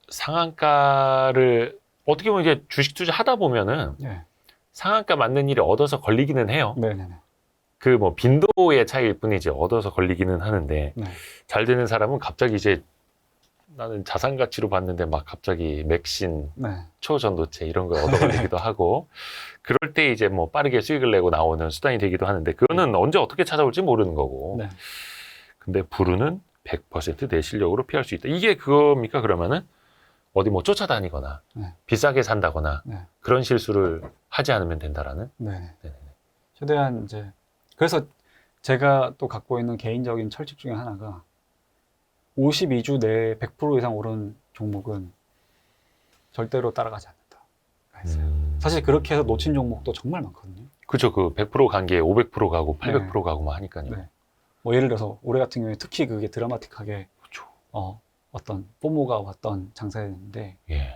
Speaker 1: 상한가를 어떻게 보면 이제 주식 투자 하다 보면은 상한가 맞는 일이 얻어서 걸리기는 해요. 그 뭐 빈도의 차이일 뿐이지 얻어서 걸리기는 하는데 잘 되는 사람은 갑자기 이제 나는 자산 가치로 봤는데 막 갑자기 맥신, 초전도체 이런 걸 얻어 걸리기도 하고 그럴 때 이제 뭐 빠르게 수익을 내고 나오는 수단이 되기도 하는데 그거는 언제 어떻게 찾아올지 모르는 거고 근데 불운은 100% 내 실력으로 피할 수 있다. 이게 그겁니까? 그러면은 어디 뭐 쫓아다니거나 비싸게 산다거나 그런 실수를 하지 않으면 된다라는?
Speaker 2: 최대한 이제 그래서 제가 또 갖고 있는 개인적인 철칙 중에 하나가 52주 내에 100% 이상 오른 종목은 절대로 따라가지 않는다. 사실 그렇게 해서 놓친 종목도 정말 많거든요.
Speaker 1: 그렇죠. 그 100% 간 게 500% 가고 800% 가고 뭐 하니까요.
Speaker 2: 뭐 예를 들어서 올해 같은 경우에 특히 그게 드라마틱하게
Speaker 1: 그렇죠.
Speaker 2: 어떤 뽀모가 왔던 장사였는데
Speaker 1: 예.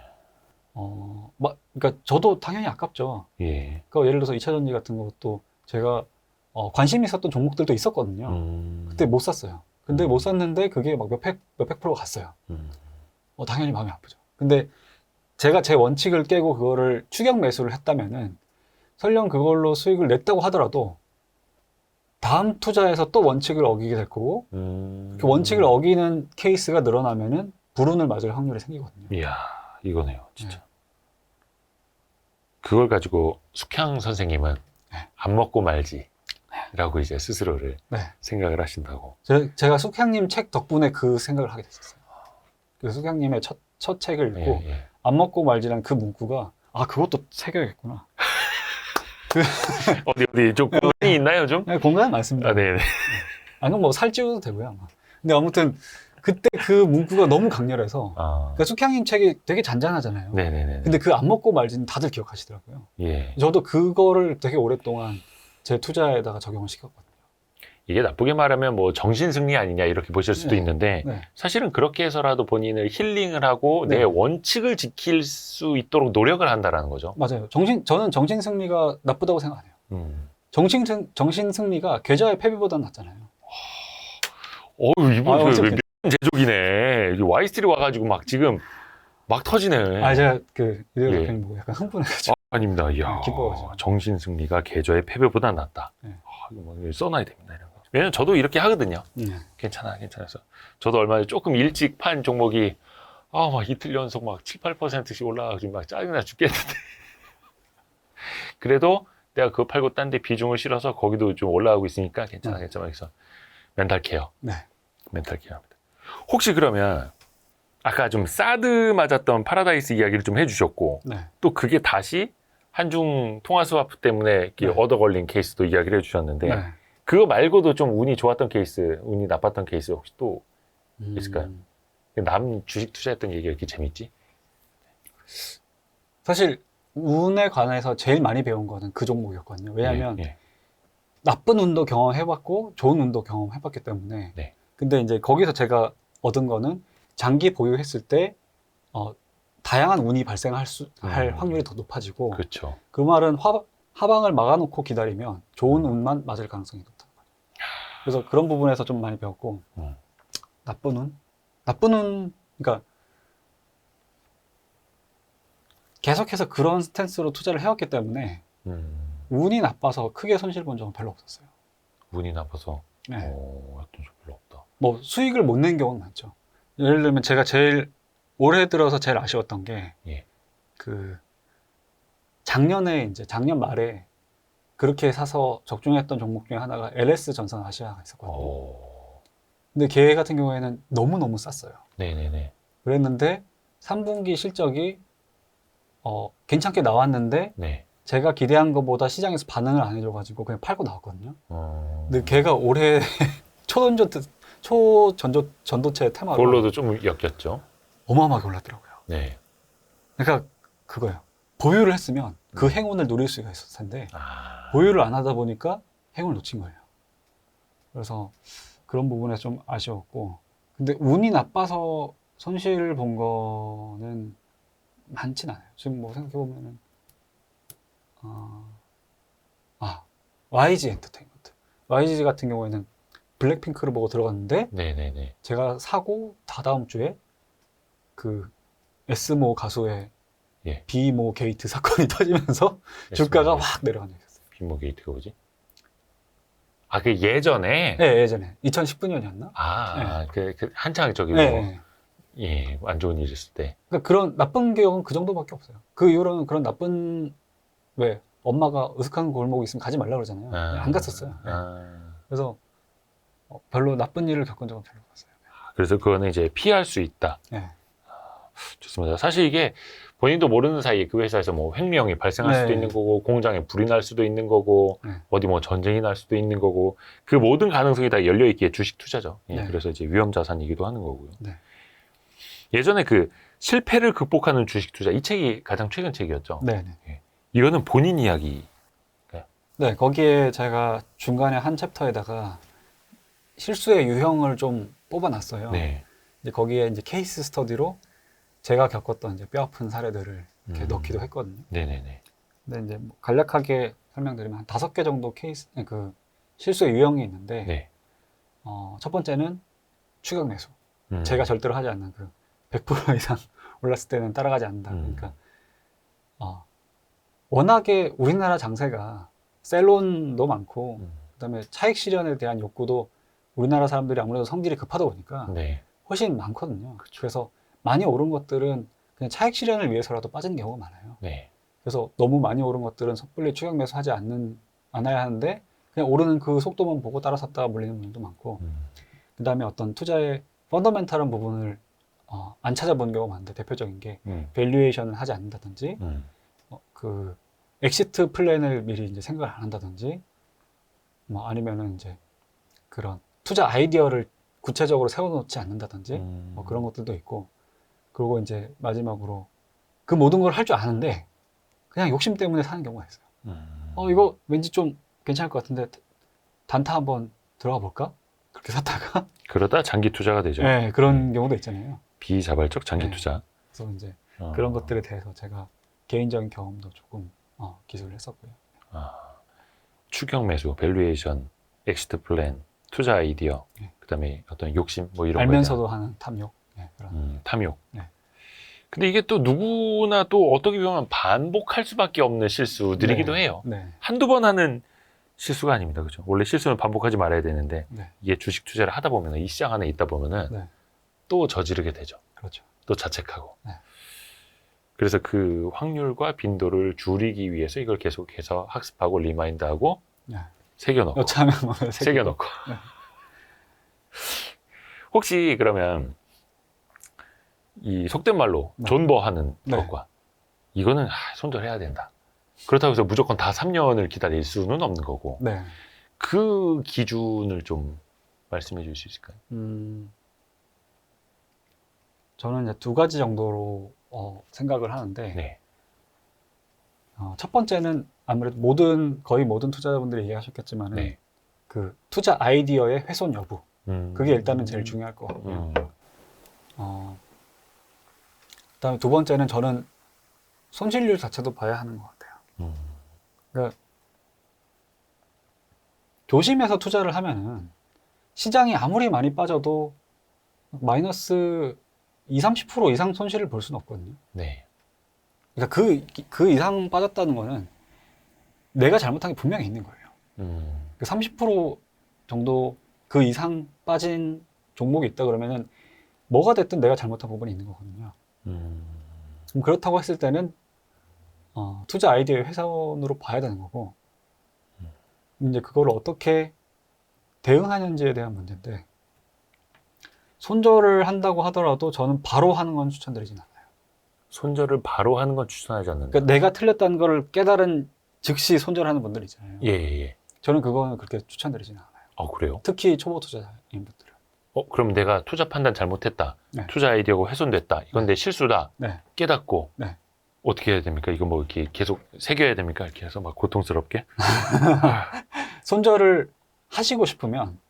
Speaker 2: 그러니까 저도 당연히 아깝죠.
Speaker 1: 예.
Speaker 2: 그러니까 예를 들어서 2차 전지 같은 것도 제가 관심 있었던 종목들도 있었거든요. 그때 못 샀어요. 근데 못 샀는데 그게 막 몇백 프로 갔어요. 당연히 마음이 아프죠. 근데 제가 제 원칙을 깨고 그거를 추격 매수를 했다면은 설령 그걸로 수익을 냈다고 하더라도 다음 투자에서 또 원칙을 어기게 될 거고 그 원칙을 어기는 케이스가 늘어나면은 불운을 맞을 확률이 생기거든요.
Speaker 1: 이야, 이거네요, 진짜.
Speaker 2: 네.
Speaker 1: 그걸 가지고 숙향 선생님은
Speaker 2: 네.
Speaker 1: 안 먹고 말지라고 이제 스스로를
Speaker 2: 네.
Speaker 1: 생각을 하신다고.
Speaker 2: 제가 숙향님 책 덕분에 그 생각을 하게 됐었어요. 그 숙향님의 첫 책을 읽고
Speaker 1: 예, 예.
Speaker 2: 안 먹고 말지란 그 문구가 그것도 새겨야겠구나.
Speaker 1: 어디 좀 공간이 있나요, 좀?
Speaker 2: 네, 공간은 많습니다.
Speaker 1: 아, 네.
Speaker 2: 그럼 뭐 살찌워도 되고요. 아마. 근데 아무튼 그때 그 문구가 너무 강렬해서 그러니까 숙향님 책이 되게 잔잔하잖아요.
Speaker 1: 네네네.
Speaker 2: 근데 그 안 먹고 말지는 다들 기억하시더라고요.
Speaker 1: 예.
Speaker 2: 저도 그거를 되게 오랫동안 제 투자에다가 적용을 시켰거든요.
Speaker 1: 이게 나쁘게 말하면 뭐 정신승리 아니냐 이렇게 보실 수도
Speaker 2: 네.
Speaker 1: 있는데
Speaker 2: 네.
Speaker 1: 사실은 그렇게 해서라도 본인을 힐링을 하고
Speaker 2: 네.
Speaker 1: 내 원칙을 지킬 수 있도록 노력을 한다라는 거죠.
Speaker 2: 맞아요. 저는 정신 승리가 나쁘다고 생각 안 해요. 정신 승리가 계좌의 패배보다는 낫잖아요.
Speaker 1: 이분
Speaker 2: 완전
Speaker 1: 면 제조기네. Y3 와가지고 막 지금 막 터지네.
Speaker 2: 제가 그
Speaker 1: 예.
Speaker 2: 대표님 보고 약간 흥분해가지고.
Speaker 1: 아닙니다. 이야,
Speaker 2: 기뻐가지고.
Speaker 1: 정신승리가 계좌의 패배보다 낫다.
Speaker 2: 네.
Speaker 1: 이거 뭐 써놔야 됩니다. 이런 거. 왜냐면 저도 이렇게 하거든요. 괜찮아서. 저도 얼마 전에 조금 일찍 판 종목이 막 이틀 연속 막 7, 8%씩 올라가지고 막 짜증나 죽겠는데. 그래도 내가 그거 팔고 딴 데 비중을 실어서 거기도 좀 올라가고 있으니까 괜찮아. 그래서 멘탈 케어.
Speaker 2: 네.
Speaker 1: 멘탈 케어합니다. 혹시 그러면 아까 좀 사드 맞았던 파라다이스 이야기를 좀 해주셨고
Speaker 2: 네.
Speaker 1: 또 그게 다시 한중 통화 스와프 때문에 이렇게
Speaker 2: 네.
Speaker 1: 얻어 걸린 케이스도 이야기를 해주셨는데
Speaker 2: 네.
Speaker 1: 그거 말고도 좀 운이 좋았던 케이스, 운이 나빴던 케이스 혹시 또 있을까요? 남 주식 투자했던 얘기가 이렇게 재밌지?
Speaker 2: 사실 운에 관해서 제일 많이 배운 거는 그 종목이었거든요. 왜냐하면
Speaker 1: 예.
Speaker 2: 나쁜 운도 경험해봤고 좋은 운도 경험해봤기 때문에.
Speaker 1: 네.
Speaker 2: 근데 이제 거기서 제가 얻은 거는 장기 보유했을 때 다양한 운이 발생할 할 확률이 더 높아지고
Speaker 1: 그렇죠.
Speaker 2: 그 말은 하방을 막아놓고 기다리면 좋은 운만 맞을 가능성이 높다는 거예요. 그래서 그런 부분에서 좀 많이 배웠고 나쁜 운 그러니까 계속해서 그런 스탠스로 투자를 해왔기 때문에 운이 나빠서 크게 손실 본 적은 별로 없었어요.
Speaker 1: 운이 나빠서
Speaker 2: 네.
Speaker 1: 어떤 좀 별로 없다.
Speaker 2: 뭐 수익을 못 낸 경우는 많죠. 예를 들면 제가 올해 들어서 제일 아쉬웠던 게
Speaker 1: 예.
Speaker 2: 작년 말에 그렇게 사서 적중했던 종목 중에 하나가 LS 전선 아시아가 있었거든요. 근데 걔 같은 경우에는 너무너무 쌌어요.
Speaker 1: 네네네.
Speaker 2: 그랬는데 3분기 실적이 괜찮게 나왔는데
Speaker 1: 네.
Speaker 2: 제가 기대한 것보다 시장에서 반응을 안 해줘가지고 그냥 팔고 나왔거든요. 근데
Speaker 1: 네.
Speaker 2: 걔가 올해 초전도체 테마로
Speaker 1: 그걸로도 좀 엮였죠.
Speaker 2: 어마어마하게 올랐더라고요.
Speaker 1: 네.
Speaker 2: 그러니까 그거예요. 보유를 했으면 그 행운을 누릴 수가 있었을 텐데 보유를 안 하다 보니까 행운을 놓친 거예요. 그래서 그런 부분에서 좀 아쉬웠고, 근데 운이 나빠서 손실을 본 거는 많진 않아요. 지금 뭐 생각해보면은 YG 엔터테인먼트, YG 같은 경우에는 블랙핑크를 보고 들어갔는데
Speaker 1: 네네네.
Speaker 2: 제가 사고 다다음 주에 그 S모 가수의
Speaker 1: 예.
Speaker 2: B모 게이트 사건이 터지면서 주가가 확 내려가는 거였어요.
Speaker 1: B모 게이트가 뭐지? 그 예전에?
Speaker 2: 네, 예전에 2019년이었나?
Speaker 1: 그 한창 저기
Speaker 2: 네.
Speaker 1: 예, 안 좋은 일 있을 때.
Speaker 2: 그러니까 그런 나쁜 기억은 그 정도밖에 없어요. 그 이후로는 그런 나쁜, 왜 엄마가 으슥한 골목 있으면 가지 말라 그러잖아요. 안 갔었어요. 그래서 별로 나쁜 일을 겪은 적은 별로 없었어요.
Speaker 1: 그래서 그거는 이제 피할 수 있다.
Speaker 2: 네.
Speaker 1: 좋습니다. 사실 이게 본인도 모르는 사이에 그 회사에서 뭐 횡령이 발생할 수도 있는 거고, 공장에 불이 날 수도 있는 거고, 어디 뭐 전쟁이 날 수도 있는 거고, 그 모든 가능성이 다 열려 있기에 주식 투자죠. 예, 그래서 이제 위험 자산이기도 하는 거고요. 예전에 그 실패를 극복하는 주식 투자, 이 책이 가장 최근 책이었죠.
Speaker 2: 네.
Speaker 1: 이거는 본인 이야기.
Speaker 2: 네, 거기에 제가 중간에 한 챕터에다가 실수의 유형을 좀 뽑아놨어요.
Speaker 1: 네.
Speaker 2: 이제 거기에 이제 케이스 스터디로 제가 겪었던 이제 뼈 아픈 사례들을 이렇게 넣기도 했거든요.
Speaker 1: 네네네.
Speaker 2: 근데 이제 뭐 간략하게 설명드리면 한 5개 정도 케이스, 그 실수의 유형이 있는데,
Speaker 1: 네.
Speaker 2: 첫 번째는 추격 매수.
Speaker 1: 음.
Speaker 2: 제가 절대로 하지 않는 그 100% 이상 올랐을 때는 따라가지 않는다.
Speaker 1: 음.
Speaker 2: 그러니까, 워낙에 우리나라 장세가 셀론도 많고, 그다음에 차익 실현에 대한 욕구도 우리나라 사람들이 아무래도 성질이 급하다 보니까
Speaker 1: 네.
Speaker 2: 훨씬 많거든요. 그래서 많이 오른 것들은 그냥 차익 실현을 위해서라도 빠진 경우가 많아요.
Speaker 1: 네.
Speaker 2: 그래서 너무 많이 오른 것들은 섣불리 추격 매수하지 않아야 하는데 그냥 오르는 그 속도만 보고 따라 샀다가 물리는 분들도 많고, 그다음에 어떤 투자의 펀더멘탈한 부분을 안 찾아보는 경우가 많은데, 대표적인 게 밸류에이션을 하지 않는다든지 그 엑시트 플랜을 미리 이제 생각을 안 한다든지, 뭐 아니면은 이제 그런 투자 아이디어를 구체적으로 세워놓지 않는다든지 뭐 그런 것들도 있고, 그리고 이제 마지막으로 그 모든 걸 할 줄 아는데 그냥 욕심 때문에 사는 경우가 있어요. 이거 왠지 좀 괜찮을 것 같은데 단타 한번 들어가 볼까? 그렇게 샀다가
Speaker 1: 그러다 장기 투자가 되죠.
Speaker 2: 네, 그런 경우도 있잖아요.
Speaker 1: 비자발적 장기
Speaker 2: 네.
Speaker 1: 투자.
Speaker 2: 그래서 이제 그런 것들에 대해서 제가 개인적인 경험도 조금 기술을 했었고요.
Speaker 1: 추격 매수, 밸류에이션, 엑시트 플랜, 투자 아이디어,
Speaker 2: 네.
Speaker 1: 그다음에 어떤 욕심 뭐 이런
Speaker 2: 알면서도 하는 탐욕. 네, 그런.
Speaker 1: 탐욕.
Speaker 2: 네.
Speaker 1: 근데 이게 또 누구나 또 어떻게 보면 반복할 수밖에 없는 실수들이기도 해요.
Speaker 2: 네.
Speaker 1: 한두 번 하는 실수가 아닙니다. 그죠? 원래 실수는 반복하지 말아야 되는데
Speaker 2: 네.
Speaker 1: 이게 주식 투자를 하다 보면 이 시장 안에 있다 보면은
Speaker 2: 네.
Speaker 1: 또 저지르게 되죠.
Speaker 2: 그렇죠.
Speaker 1: 또 자책하고.
Speaker 2: 네.
Speaker 1: 그래서 그 확률과 빈도를 줄이기 위해서 이걸 계속해서 학습하고 리마인드하고
Speaker 2: 네.
Speaker 1: 새겨놓고
Speaker 2: 여차하면 뭐
Speaker 1: 새겨놓고.
Speaker 2: 네.
Speaker 1: 혹시 그러면 이 속된 말로
Speaker 2: 네.
Speaker 1: 존버하는
Speaker 2: 네.
Speaker 1: 것과 이거는 손절해야 된다. 그렇다고 해서 무조건 다 3년을 기다릴 수는 없는 거고
Speaker 2: 네.
Speaker 1: 그 기준을 좀 말씀해 줄 수 있을까요?
Speaker 2: 저는 이제 2가지 정도로 생각을 하는데,
Speaker 1: 네.
Speaker 2: 첫 번째는 아무래도 거의 모든 투자자분들이 얘기하셨겠지만,
Speaker 1: 네.
Speaker 2: 그 투자 아이디어의 훼손 여부. 그게 일단은 제일 중요할 것 같고요. 그다음에 2번째는 저는 손실률 자체도 봐야 하는 것 같아요. 그러니까 조심해서 투자를 하면은 시장이 아무리 많이 빠져도 마이너스 20-30% 이상 손실을 볼 수는 없거든요.
Speaker 1: 네.
Speaker 2: 그러니까 그 이상 빠졌다는 거는 내가 잘못한 게 분명히 있는 거예요. 30% 정도 그 이상 빠진 종목이 있다 그러면은 뭐가 됐든 내가 잘못한 부분이 있는 거거든요. 그럼 그렇다고 했을 때는 투자 아이디어의 훼손으로 봐야 되는 거고, 이제 그걸 어떻게 대응하는지에 대한 문제인데, 손절을 한다고 하더라도 저는 바로 하는 건 추천드리진 않아요.
Speaker 1: 손절을 바로 하는 건 추천하지 않는다.
Speaker 2: 그러니까 내가 틀렸다는 걸 깨달은 즉시 손절하는 분들 있잖아요.
Speaker 1: 예.
Speaker 2: 저는 그거는 그렇게 추천드리진 않아요.
Speaker 1: 그래요?
Speaker 2: 특히 초보 투자자인 분들은.
Speaker 1: 그럼 내가 투자 판단 잘못했다.
Speaker 2: 네.
Speaker 1: 투자 아이디어가 훼손됐다. 이건 내 실수다.
Speaker 2: 네.
Speaker 1: 깨닫고
Speaker 2: 네.
Speaker 1: 어떻게 해야 됩니까? 이거 뭐 이렇게 계속 새겨야 됩니까? 이렇게 해서 막 고통스럽게?
Speaker 2: 손절을 하시고 싶으면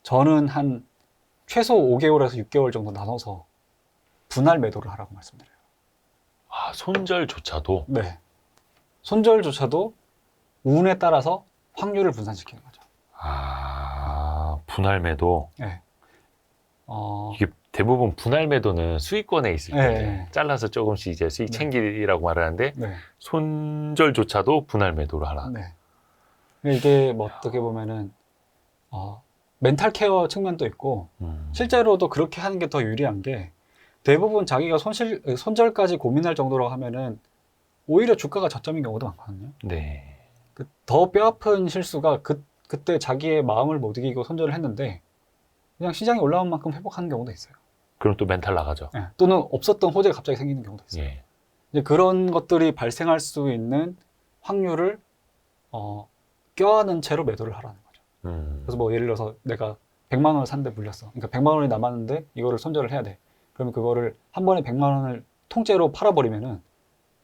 Speaker 2: 저는 한 최소 5개월에서 6개월 정도 나눠서 분할 매도를 하라고 말씀드려요.
Speaker 1: 손절조차도?
Speaker 2: 네. 손절조차도 운에 따라서 확률을 분산시키는 거죠.
Speaker 1: 분할 매도.
Speaker 2: 네.
Speaker 1: 이게 대부분 분할 매도는 수익권에 있을 때
Speaker 2: 네.
Speaker 1: 잘라서 조금씩 이제 수익
Speaker 2: 네.
Speaker 1: 챙기라고 말하는데
Speaker 2: 네.
Speaker 1: 손절조차도 분할 매도를 하라.
Speaker 2: 네. 이게 뭐 어떻게 보면은 멘탈 케어 측면도 있고 실제로도 그렇게 하는 게 더 유리한 게, 대부분 자기가 손절까지 고민할 정도로 하면은 오히려 주가가 저점인 경우도 많거든요.
Speaker 1: 네.
Speaker 2: 더 뼈아픈 실수가 그때 자기의 마음을 못 이기고 손절을 했는데 그냥 시장이 올라온 만큼 회복하는 경우도 있어요.
Speaker 1: 그럼 또 멘탈 나가죠.
Speaker 2: 네. 또는 없었던 호재가 갑자기 생기는 경우도 있어요.
Speaker 1: 예.
Speaker 2: 이제 그런 것들이 발생할 수 있는 확률을 껴안은 채로 매도를 하라는 거죠. 그래서 뭐 예를 들어서 내가 100만 원을 샀는데 물렸어. 그러니까 100만 원이 남았는데 이거를 손절을 해야 돼. 그러면 그거를 한 번에 100만 원을 통째로 팔아버리면은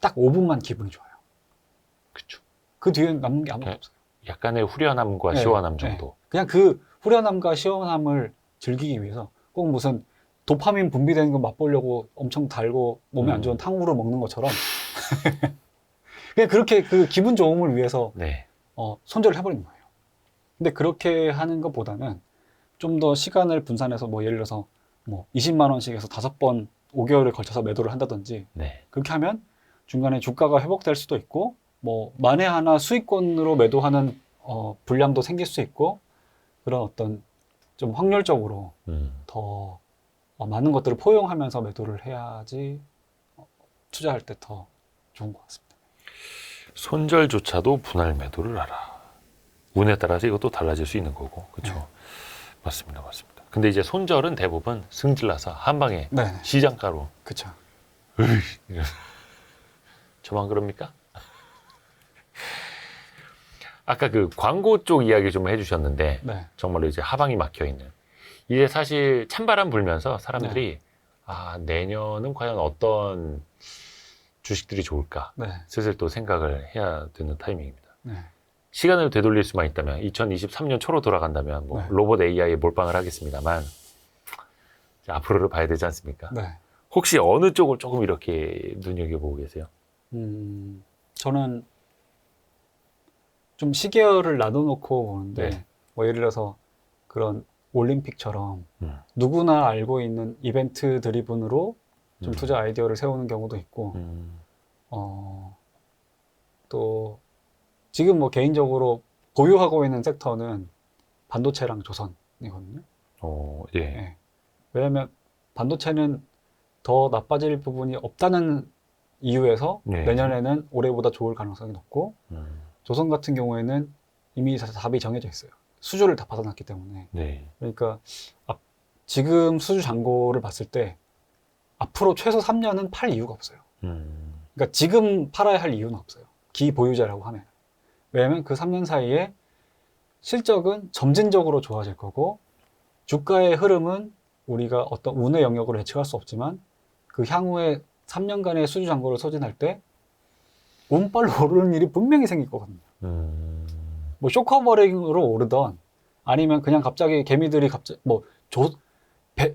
Speaker 2: 딱 5분만 기분이 좋아요.
Speaker 1: 그쵸.
Speaker 2: 그 뒤엔 남는 게 아무것도 없어요.
Speaker 1: 약간의 후련함과
Speaker 2: 네,
Speaker 1: 시원함
Speaker 2: 네.
Speaker 1: 정도.
Speaker 2: 그냥 그 후련함과 시원함을 즐기기 위해서 꼭 무슨 도파민 분비되는 거 맛보려고 엄청 달고 몸에 안 좋은 탕후루 먹는 것처럼 그냥 그렇게 그 기분 좋음을 위해서
Speaker 1: 네.
Speaker 2: 손절을 해버리는 거예요. 근데 그렇게 하는 것보다는 좀 더 시간을 분산해서 뭐 예를 들어서 뭐 20만 원씩 해서 5번 5개월에 걸쳐서 매도를 한다든지
Speaker 1: 네.
Speaker 2: 그렇게 하면 중간에 주가가 회복될 수도 있고 뭐 만에 하나 수익권으로 매도하는 분량도 생길 수 있고 그런 어떤 좀 확률적으로 더 많은 것들을 포용하면서 매도를 해야지 투자할 때 더 좋은 것 같습니다.
Speaker 1: 손절조차도 분할 매도를 하라. 운에 따라서 이것도 달라질 수 있는 거고, 그렇죠?
Speaker 2: 네.
Speaker 1: 맞습니다, 맞습니다. 근데 이제 손절은 대부분 승질나서 한 방에
Speaker 2: 네,
Speaker 1: 시장가로.
Speaker 2: 그렇죠.
Speaker 1: 저만 그럽니까? 아까 그 광고 쪽 이야기 좀 해주셨는데
Speaker 2: 네,
Speaker 1: 정말로 이제 하방이 막혀 있는. 이제 사실 찬바람 불면서 사람들이 내년은 과연 어떤 주식들이 좋을까?
Speaker 2: 네,
Speaker 1: 슬슬 또 생각을 해야 되는 타이밍입니다.
Speaker 2: 네.
Speaker 1: 시간을 되돌릴 수만 있다면 2023년 초로 돌아간다면 뭐
Speaker 2: 네.
Speaker 1: 로봇 AI에 몰빵을 하겠습니다만 앞으로를 봐야 되지 않습니까?
Speaker 2: 네.
Speaker 1: 혹시 어느 쪽을 조금 이렇게 눈여겨보고 계세요?
Speaker 2: 저는 좀 시계열을 나눠놓고 보는데
Speaker 1: 네.
Speaker 2: 뭐 예를 들어서 그런 올림픽처럼
Speaker 1: 음.
Speaker 2: 누구나 알고 있는 이벤트 드리븐으로 좀
Speaker 1: 음.
Speaker 2: 투자 아이디어를 세우는 경우도 있고 또 지금 뭐 개인적으로 보유하고 있는 섹터는 반도체랑 조선이거든요.
Speaker 1: 예.
Speaker 2: 네. 왜냐하면 반도체는 더 나빠질 부분이 없다는 이유에서
Speaker 1: 네.
Speaker 2: 내년에는 올해보다 좋을 가능성이 높고
Speaker 1: 음.
Speaker 2: 조선 같은 경우에는 이미 답이 정해져 있어요. 수주를 다 받아놨기 때문에.
Speaker 1: 네.
Speaker 2: 그러니까 지금 수주 잔고를 봤을 때 앞으로 최소 3년은 팔 이유가 없어요. 그러니까 지금 팔아야 할 이유는 없어요. 기보유자라고 하면. 왜냐하면 그 3년 사이에 실적은 점진적으로 좋아질 거고 주가의 흐름은 우리가 어떤 운의 영역으로 예측할 수 없지만 그 향후에 3년간의 수주 잔고를 소진할 때 운빨로 오르는 일이 분명히 생길 거거든요. 뭐 쇼커버링으로 오르던 아니면 그냥 갑자기 개미들이 뭐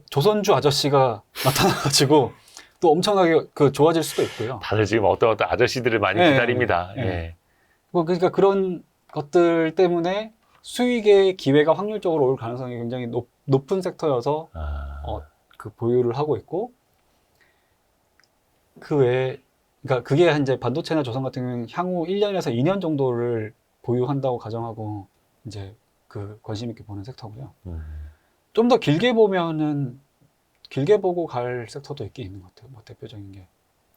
Speaker 2: 조선주 아저씨가 나타나가지고 또 엄청나게 좋아질 수도 있고요.
Speaker 1: 다들 지금 어떤 아저씨들을 많이
Speaker 2: 네,
Speaker 1: 기다립니다.
Speaker 2: 네.
Speaker 1: 예.
Speaker 2: 그러니까 그런 것들 때문에 수익의 기회가 확률적으로 올 가능성이 굉장히 높은 섹터여서 그 보유를 하고 있고 그 외에 그러니까 그게 이제 반도체나 조선 같은 경우는 향후 1년에서 2년 정도를 보유한다고 가정하고 이제 그 관심 있게 보는 섹터고요. 좀 더 길게 보면은 길게 보고 갈 섹터도 있는 것 같아요. 뭐 대표적인 게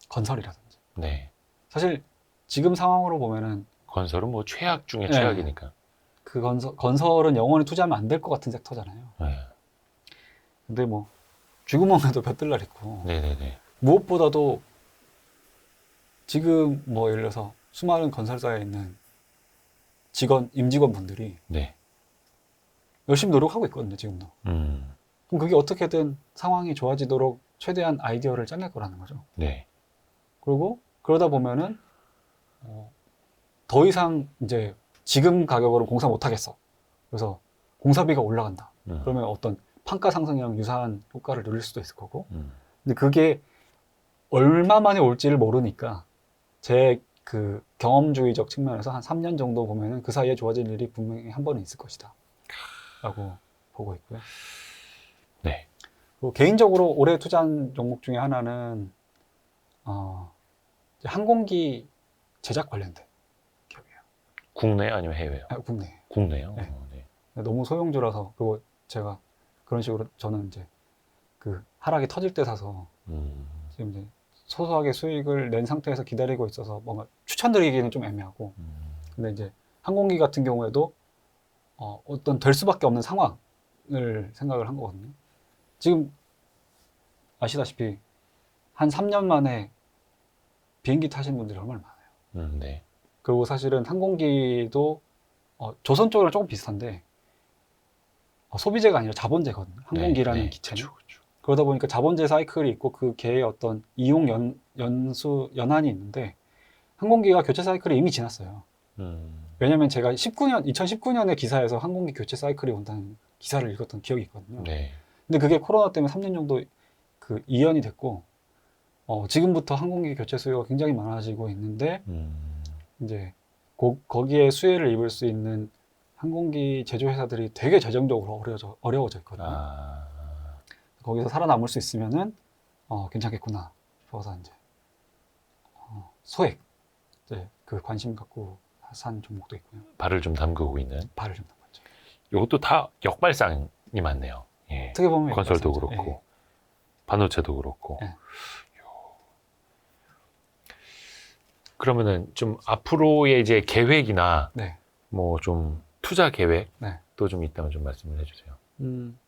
Speaker 2: 건설이라든지.
Speaker 1: 네.
Speaker 2: 사실 지금 상황으로 보면은
Speaker 1: 건설은 뭐 최악 중에
Speaker 2: 네.
Speaker 1: 최악이니까.
Speaker 2: 그 건설은 영원히 투자하면 안 될 것 같은 섹터잖아요.
Speaker 1: 네.
Speaker 2: 근데 뭐 쥐구멍에도 볕들 있고
Speaker 1: 네네네.
Speaker 2: 무엇보다도 지금 뭐 예를 들어서 수많은 건설사에 있는 임직원분들이
Speaker 1: 네.
Speaker 2: 열심히 노력하고 있거든요, 지금도.
Speaker 1: 음.
Speaker 2: 그럼 그게 어떻게든 상황이 좋아지도록 최대한 아이디어를 짜낼 거라는 거죠.
Speaker 1: 네.
Speaker 2: 그리고 그러다 보면은 더 이상 이제 지금 가격으로 공사 못 하겠어. 그래서 공사비가 올라간다. 그러면 어떤 판가 상승이랑 유사한 효과를 누릴 수도 있을 거고. 근데 그게 얼마 만에 올지를 모르니까 제 그 경험주의적 측면에서 한 3년 정도 보면은 그 사이에 좋아질 일이 분명히 한 번은 있을 것이다. 라고 보고 있고요.
Speaker 1: 네.
Speaker 2: 그리고 개인적으로 올해 투자한 종목 중에 하나는 항공기 제작 관련된 기업이에요.
Speaker 1: 국내 아니면 해외요?
Speaker 2: 국내.
Speaker 1: 국내요?
Speaker 2: 네.
Speaker 1: 네.
Speaker 2: 너무 소형주라서 그리고 제가 그런 식으로 저는 이제 그 하락이 터질 때 사서 지금 이제 소소하게 수익을 낸 상태에서 기다리고 있어서 뭔가 추천드리기는 좀 애매하고 근데 이제 항공기 같은 경우에도 어떤 될 수밖에 없는 상황을 생각을 한 거거든요. 지금 아시다시피 한 3년 만에 비행기 타시는 분들이 얼마나 많아요.
Speaker 1: 네.
Speaker 2: 그리고 사실은 항공기도 조선 쪽이랑 조금 비슷한데 소비재가 아니라 자본재거든요. 항공기라는
Speaker 1: 네.
Speaker 2: 기체는.
Speaker 1: 그쵸.
Speaker 2: 그러다 보니까 자본재 사이클이 있고 그 개의 어떤 이용 연한이 있는데 항공기가 교체 사이클이 이미 지났어요. 왜냐면 제가 2019년에 기사에서 항공기 교체 사이클이 온다는 기사를 읽었던 기억이 있거든요.
Speaker 1: 네.
Speaker 2: 근데 그게 코로나 때문에 3년 정도 그 이연이 됐고, 지금부터 항공기 교체 수요가 굉장히 많아지고 있는데, 이제 거기에 수혜를 입을 수 있는 항공기 제조회사들이 되게 재정적으로 어려워져 있거든요.
Speaker 1: 아,
Speaker 2: 거기서 살아남을 수 있으면은 괜찮겠구나 싶어서 이제 소액 이제 그 관심 갖고 산 종목도 있고요.
Speaker 1: 발을 좀 담그고 있는.
Speaker 2: 발을 좀 담았죠.
Speaker 1: 이것도 다 역발상이 많네요. 예.
Speaker 2: 어떻게 보면
Speaker 1: 건설도
Speaker 2: 역발상이죠.
Speaker 1: 그렇고
Speaker 2: 예.
Speaker 1: 반도체도 그렇고.
Speaker 2: 예.
Speaker 1: 그러면은 좀 앞으로의 이제 계획이나
Speaker 2: 네.
Speaker 1: 뭐 좀 투자 계획도
Speaker 2: 네.
Speaker 1: 좀 있다면 좀 말씀을 해주세요.
Speaker 2: 음,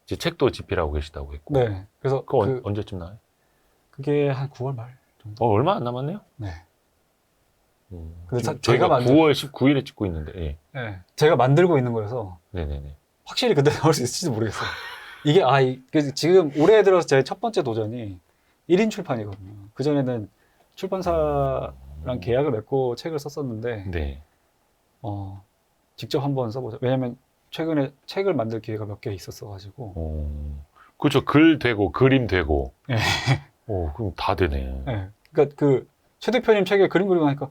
Speaker 1: 이제 책도 집필하고 계시다고 했고.
Speaker 2: 네. 그래서
Speaker 1: 그거 언제쯤 나와요?
Speaker 2: 그게 한 9월 말 정도.
Speaker 1: 얼마 안 남았네요.
Speaker 2: 네.
Speaker 1: 지금
Speaker 2: 근데 제가
Speaker 1: 저희가
Speaker 2: 만든-
Speaker 1: 9월 19일에 찍고 있는데. 예.
Speaker 2: 네. 제가 만들고 있는 거여서
Speaker 1: 네네네.
Speaker 2: 확실히 그때 나올 수 있을지도 모르겠어요. 이게 그래서 지금 올해 들어서 제 첫 번째 도전이 1인 출판이거든요. 그 전에는 출판사랑 계약을 맺고 책을 썼었는데
Speaker 1: 네.
Speaker 2: 직접 한번 써보자. 왜냐면 최근에 책을 만들 기회가 몇 개 있었어가지고.
Speaker 1: 그렇죠. 글 되고 그림 되고.
Speaker 2: 네.
Speaker 1: 그럼 다 되네.
Speaker 2: 네. 그러니까 그 최 대표님 책에 그림 그리고 나니까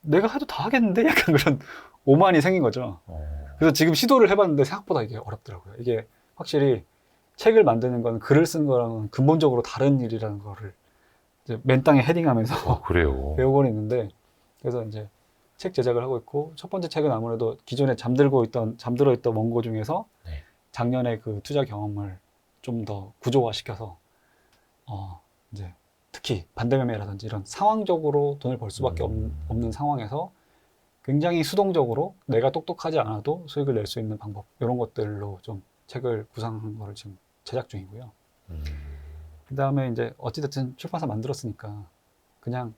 Speaker 2: 내가 해도 다 하겠는데? 약간 그런 오만이 생긴 거죠. 그래서 지금 시도를 해봤는데 생각보다 이게 어렵더라고요. 이게 확실히 책을 만드는 건 글을 쓰는 거랑은 근본적으로 다른 일이라는 거를 이제 맨 땅에 헤딩하면서
Speaker 1: 그래요.
Speaker 2: 배우고 있는데, 그래서 이제 책 제작을 하고 있고, 첫 번째 책은 아무래도 기존에 잠들어 있던 원고 중에서
Speaker 1: 네.
Speaker 2: 작년에 그 투자 경험을 좀 더 구조화시켜서 이제 특히 반대매매라든지 이런 상황적으로 돈을 벌 수밖에 없는 상황에서 굉장히 수동적으로 내가 똑똑하지 않아도 수익을 낼 수 있는 방법, 이런 것들로 좀 책을 구상한 거를 지금 제작 중이고요. 그 다음에 이제 어찌됐든 출판사 만들었으니까 그냥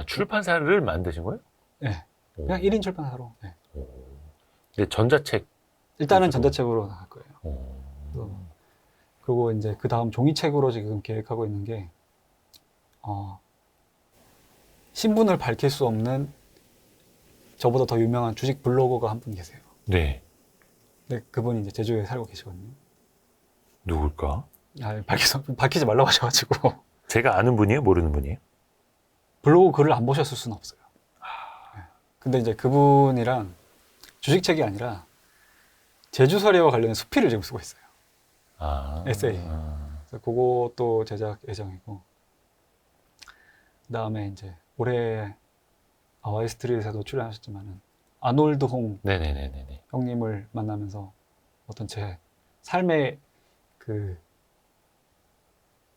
Speaker 1: 출판사를 만드신 거예요?
Speaker 2: 네, 그냥 1인 출판사로. 네.
Speaker 1: 이제 전자책.
Speaker 2: 일단은
Speaker 1: 위주로?
Speaker 2: 전자책으로 나갈 거예요. 그리고 이제 그 다음 종이책으로 지금 계획하고 있는 게 신분을 밝힐 수 없는 저보다 더 유명한 주식 블로거가 한 분 계세요.
Speaker 1: 네.
Speaker 2: 근데 그분이 이제 제주에 살고 계시거든요.
Speaker 1: 누굴까?
Speaker 2: 밝히지 말라고 하셔가지고
Speaker 1: 제가 아는 분이에요? 모르는 분이에요?
Speaker 2: 블로그 글을 안 보셨을 수는 없어요. 네. 근데 이제 그분이랑 주식책이 아니라 제주서래와 관련된 수필을 지금 쓰고 있어요. 에세이. 그래서 그것도 제작 예정이고, 그 다음에 이제 올해 와이스트리트에서도 출연하셨지만은 아놀드 홍
Speaker 1: 네네네네.
Speaker 2: 형님을 만나면서 어떤 제 삶의 그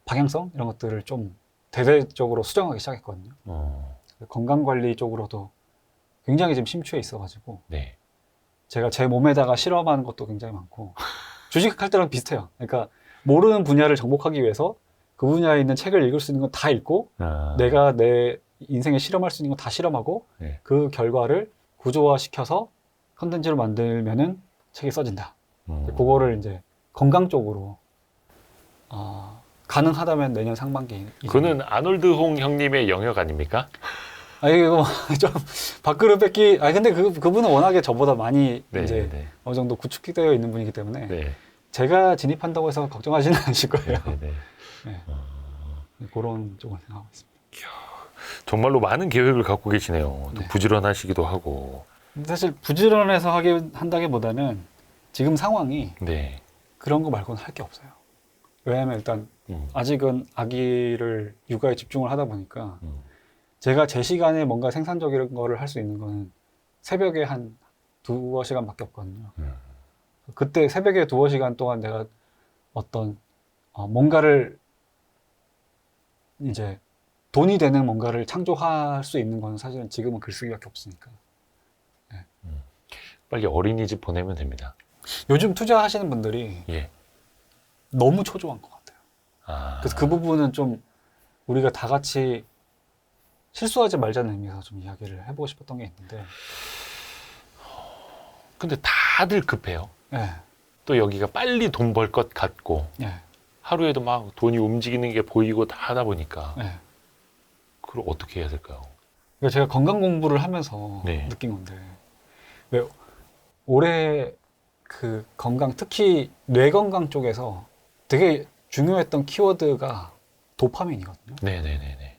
Speaker 2: 방향성 이런 것들을 좀 대대적으로 수정하기 시작했거든요. 건강관리 쪽으로도 굉장히 지금 심취해 있어가지고
Speaker 1: 네.
Speaker 2: 제가 제 몸에다가 실험하는 것도 굉장히 많고, 주식할 때랑 비슷해요. 그러니까 모르는 분야를 정복하기 위해서 그 분야에 있는 책을 읽을 수 있는 건 다 읽고, 내가 내 인생에 실험할 수 있는 건 다 실험하고,
Speaker 1: 네.
Speaker 2: 그 결과를 구조화시켜서 컨텐츠로 만들면은 책이 써진다. 그거를 이제 건강 쪽으로 가능하다면 내년 상반기.
Speaker 1: 그는 아놀드 홍 형님의 영역 아닙니까?
Speaker 2: 이거 좀 밥그릇 뺏기. 근데 그분은 워낙에 저보다 많이
Speaker 1: 네,
Speaker 2: 이제
Speaker 1: 네.
Speaker 2: 어느 정도 구축되어 있는 분이기 때문에
Speaker 1: 네.
Speaker 2: 제가 진입한다고 해서 걱정하지는 않으실 거예요.
Speaker 1: 네.
Speaker 2: 네. 그런 쪽을 생각하고 있습니다.
Speaker 1: 정말로 많은 계획을 갖고 계시네요. 또
Speaker 2: 네.
Speaker 1: 부지런하시기도 하고.
Speaker 2: 사실 부지런해서 한다기보다는 지금 상황이
Speaker 1: 네.
Speaker 2: 그런 거 말고는 할 게 없어요. 왜냐하면 일단 아직은 아기를 육아에 집중을 하다 보니까 제가 제 시간에 뭔가 생산적인 거를 할 수 있는 거는 새벽에 한 2-3시간밖에 없거든요. 그때 새벽에 2-3시간 동안 내가 어떤 뭔가를 이제 돈이 되는 뭔가를 창조할 수 있는 건 사실은 지금은 글쓰기밖에 없으니까. 네.
Speaker 1: 빨리 어린이집 보내면 됩니다.
Speaker 2: 요즘 투자하시는 분들이
Speaker 1: 예.
Speaker 2: 너무 초조한 것 같아요. 그래서 그 부분은 좀 우리가 다 같이 실수하지 말자는 의미에서 좀 이야기를 해보고 싶었던 게 있는데.
Speaker 1: 근데 다들 급해요.
Speaker 2: 네.
Speaker 1: 또 여기가 빨리 돈 벌 것 같고
Speaker 2: 네.
Speaker 1: 하루에도 막 돈이 움직이는 게 보이고 다 하다 보니까
Speaker 2: 네.
Speaker 1: 그걸 어떻게 해야 될까요?
Speaker 2: 그러니까 제가 건강 공부를 하면서
Speaker 1: 네.
Speaker 2: 느낀 건데, 왜 올해 그 건강, 특히 뇌 건강 쪽에서 되게 중요했던 키워드가 도파민이거든요.
Speaker 1: 네네네네.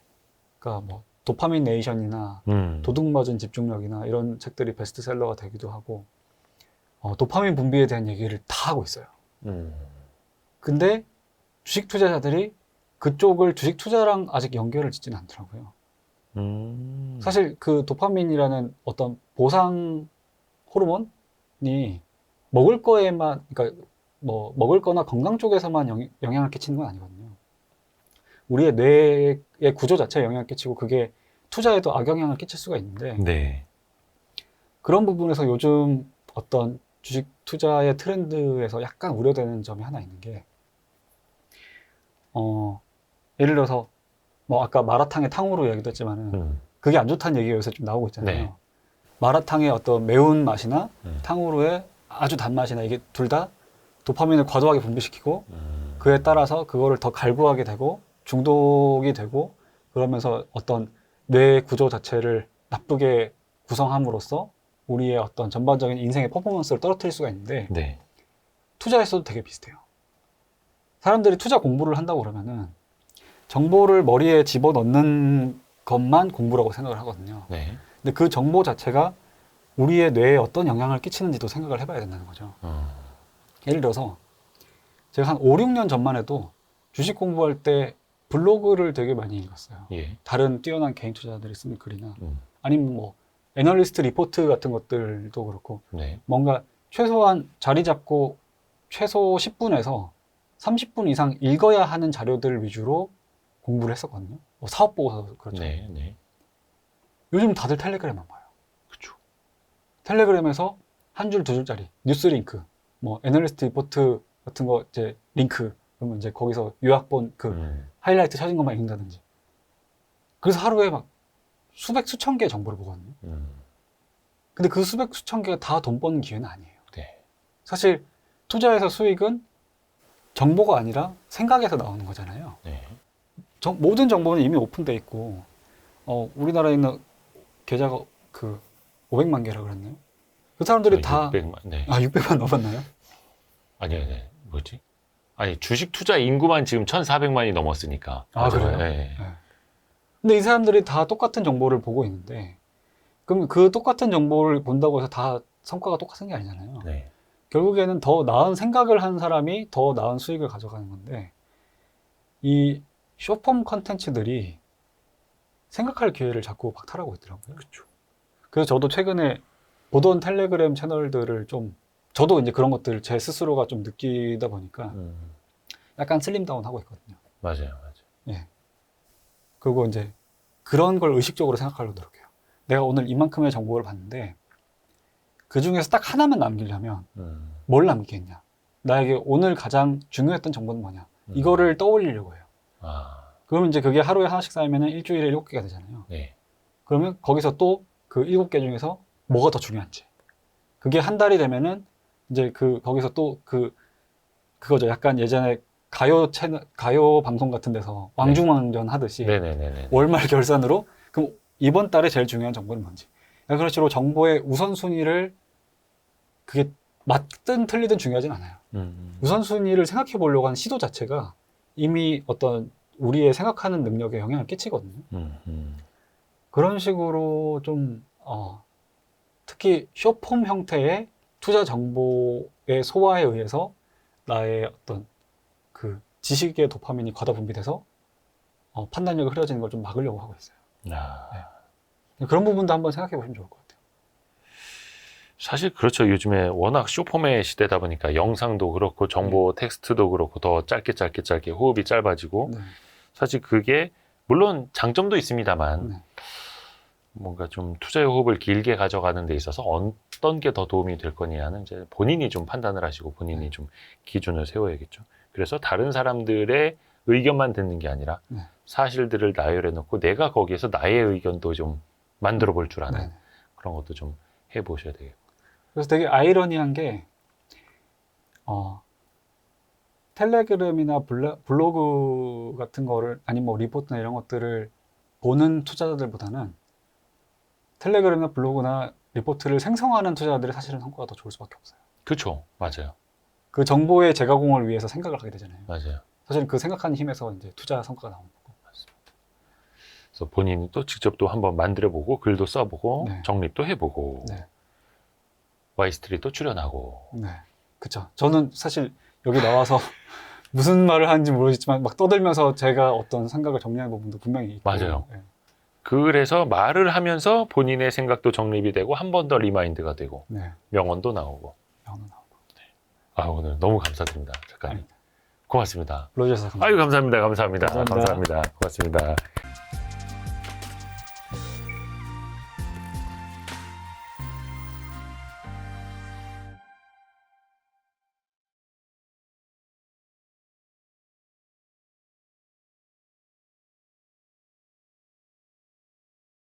Speaker 2: 그러니까 뭐 도파민 네이션이나 도둑맞은 집중력이나 이런 책들이 베스트셀러가 되기도 하고 도파민 분비에 대한 얘기를 다 하고 있어요. 근데 주식 투자자들이 그쪽을 주식 투자랑 아직 연결을 짓지는 않더라고요. 사실 그 도파민이라는 어떤 보상 호르몬이 먹을 거에만, 그러니까 뭐 먹을 거나 건강 쪽에서만 영향을 끼치는 건 아니거든요. 우리의 뇌의 구조 자체에 영향을 끼치고 그게 투자에도 악영향을 끼칠 수가 있는데
Speaker 1: 네.
Speaker 2: 그런 부분에서 요즘 어떤 주식 투자의 트렌드에서 약간 우려되는 점이 하나 있는 게 예를 들어서 뭐 아까 마라탕에 탕후루 얘기도 했지만은 그게 안 좋다는 얘기가 요새 좀 나오고 있잖아요.
Speaker 1: 네.
Speaker 2: 마라탕의 어떤 매운 맛이나 탕후루의 아주 단맛이나 이게 둘 다 도파민을 과도하게 분비시키고 그에 따라서 그거를 더 갈구하게 되고 중독이 되고 그러면서 어떤 뇌 구조 자체를 나쁘게 구성함으로써 우리의 어떤 전반적인 인생의 퍼포먼스를 떨어뜨릴 수가 있는데
Speaker 1: 네.
Speaker 2: 투자에서도 되게 비슷해요. 사람들이 투자 공부를 한다고 그러면은 정보를 머리에 집어넣는 것만 공부라고 생각을 하거든요.
Speaker 1: 네.
Speaker 2: 근데 그 정보 자체가 우리의 뇌에 어떤 영향을 끼치는지도 생각을 해봐야 된다는 거죠. 예를 들어서 제가 한 5, 6년 전만 해도 주식 공부할 때 블로그를 되게 많이 읽었어요.
Speaker 1: 예.
Speaker 2: 다른 뛰어난 개인 투자자들이 쓰는 글이나 아니면 뭐 애널리스트 리포트 같은 것들도 그렇고
Speaker 1: 네.
Speaker 2: 뭔가 최소한 자리 잡고 최소 10분에서 30분 이상 읽어야 하는 자료들 위주로 공부를 했었거든요. 뭐 사업 보고서 그렇죠.
Speaker 1: 네. 네.
Speaker 2: 요즘 다들 텔레그램만 봐요.
Speaker 1: 그렇죠.
Speaker 2: 텔레그램에서 한 줄, 두 줄짜리 뉴스 링크, 뭐 애널리스트 리포트 같은 거 이제 링크 그러면 이제 거기서 요약본 그 하이라이트 쳐진 것만 읽는다든지. 그래서 하루에 막 수백 수천 개의 정보를 보거든요. 근데 그 수백 수천 개가 다 돈 버는 기회는 아니에요.
Speaker 1: 네.
Speaker 2: 사실 투자에서 수익은 정보가 아니라 생각에서 나오는 거잖아요.
Speaker 1: 네.
Speaker 2: 모든 정보는 이미 오픈돼 있고 우리나라에 있는 계좌가 그 500만 개라 그랬나요? 그 사람들이 다
Speaker 1: 600만. 네.
Speaker 2: 600만 넘었나요?
Speaker 1: 아니요. 네. 뭐지? 아니, 주식 투자 인구만 지금 1,400만이 넘었으니까.
Speaker 2: 그래요?
Speaker 1: 네.
Speaker 2: 네. 근데 이 사람들이 다 똑같은 정보를 보고 있는데 그럼 그 똑같은 정보를 본다고 해서 다 성과가 똑같은 게 아니잖아요.
Speaker 1: 네.
Speaker 2: 결국에는 더 나은 생각을 한 사람이 더 나은 수익을 가져가는 건데 이 숏폼 컨텐츠들이 생각할 기회를 자꾸 박탈하고 있더라고요.
Speaker 1: 그렇죠.
Speaker 2: 그래서 저도 최근에 보던 텔레그램 채널들을 좀 저도 이제 그런 것들 제 스스로가 좀 느끼다 보니까 약간 슬림다운 하고 있거든요.
Speaker 1: 맞아요.
Speaker 2: 예. 그리고 이제 그런 걸 의식적으로 생각하려고 노력해요. 내가 오늘 이만큼의 정보를 봤는데 그 중에서 딱 하나만 남기려면 뭘 남기겠냐? 나에게 오늘 가장 중요했던 정보는 뭐냐? 이거를 떠올리려고 해요. 그러면 이제 그게 하루에 하나씩 쌓이면 일주일에 7개가 되잖아요.
Speaker 1: 네.
Speaker 2: 그러면 거기서 또 그 7개 중에서 뭐가 더 중요한지. 그게 한 달이 되면은 이제 거기서 또 그거죠. 약간 예전에 가요 방송 같은 데서 왕중왕전 하듯이
Speaker 1: 네네네네.
Speaker 2: 월말 결산으로 그럼 이번 달에 제일 중요한 정보는 뭔지. 그런 식으로 정보의 우선순위를 그게 맞든 틀리든 중요하진 않아요. 우선순위를 생각해 보려고 하는 시도 자체가 이미 어떤 우리의 생각하는 능력에 영향을 끼치거든요. 그런 식으로 좀 특히 숏폼 형태의 투자 정보의 소화에 의해서 나의 어떤 그 지식의 도파민이 과다 분비돼서 판단력이 흐려지는 걸 좀 막으려고 하고 있어요. 네. 그런 부분도 한번 생각해 보시면 좋을 것 같아요.
Speaker 1: 사실 그렇죠. 요즘에 워낙 숏폼의 시대다 보니까 영상도 그렇고 정보 텍스트도 그렇고 더 짧게 호흡이 짧아지고 사실 그게 물론 장점도 있습니다만 뭔가 좀 투자의 호흡을 길게 가져가는 데 있어서 어떤 게 더 도움이 될 거냐는 이제 본인이 좀 판단을 하시고 본인이 좀 기준을 세워야겠죠. 그래서 다른 사람들의 의견만 듣는 게 아니라 사실들을 나열해 놓고 내가 거기에서 나의 의견도 좀 만들어 볼 줄 아는 그런 것도 좀 해보셔야 되겠고.
Speaker 2: 그래서 되게 아이러니한 게 텔레그램이나 블로그 같은 거를 아니면 뭐 리포트나 이런 것들을 보는 투자자들보다는 텔레그램이나 블로그나 리포트를 생성하는 투자자들이 사실은 성과가 더 좋을 수밖에 없어요.
Speaker 1: 그렇죠. 맞아요.
Speaker 2: 그 정보의 재가공을 위해서 생각을 하게 되잖아요.
Speaker 1: 맞아요.
Speaker 2: 사실 그 생각하는 힘에서 이제 투자 성과가 나오는 거고.
Speaker 1: 그래서 본인이 또 직접 또 한번 만들어보고 글도 써보고
Speaker 2: 네.
Speaker 1: 정립도 해보고
Speaker 2: 네.
Speaker 1: 와이스트리도 출연하고.
Speaker 2: 네. 그쵸. 저는 사실 여기 나와서 무슨 말을 하는지 모르겠지만 막 떠들면서 제가 어떤 생각을 정리하는 부분도 분명히 있고.
Speaker 1: 맞아요.
Speaker 2: 네.
Speaker 1: 그래서 말을 하면서 본인의 생각도 정립이 되고 한 번 더 리마인드가 되고
Speaker 2: 네.
Speaker 1: 명언도 나오고.
Speaker 2: 영어는 나오고.
Speaker 1: 아, 오늘 너무 감사드립니다. 작가님.
Speaker 2: 아닙니다.
Speaker 1: 고맙습니다.
Speaker 2: 불러주셔서 감사합니다.
Speaker 1: 아유, 감사합니다. 감사합니다.
Speaker 2: 감사합니다.
Speaker 1: 감사합니다. 고맙습니다.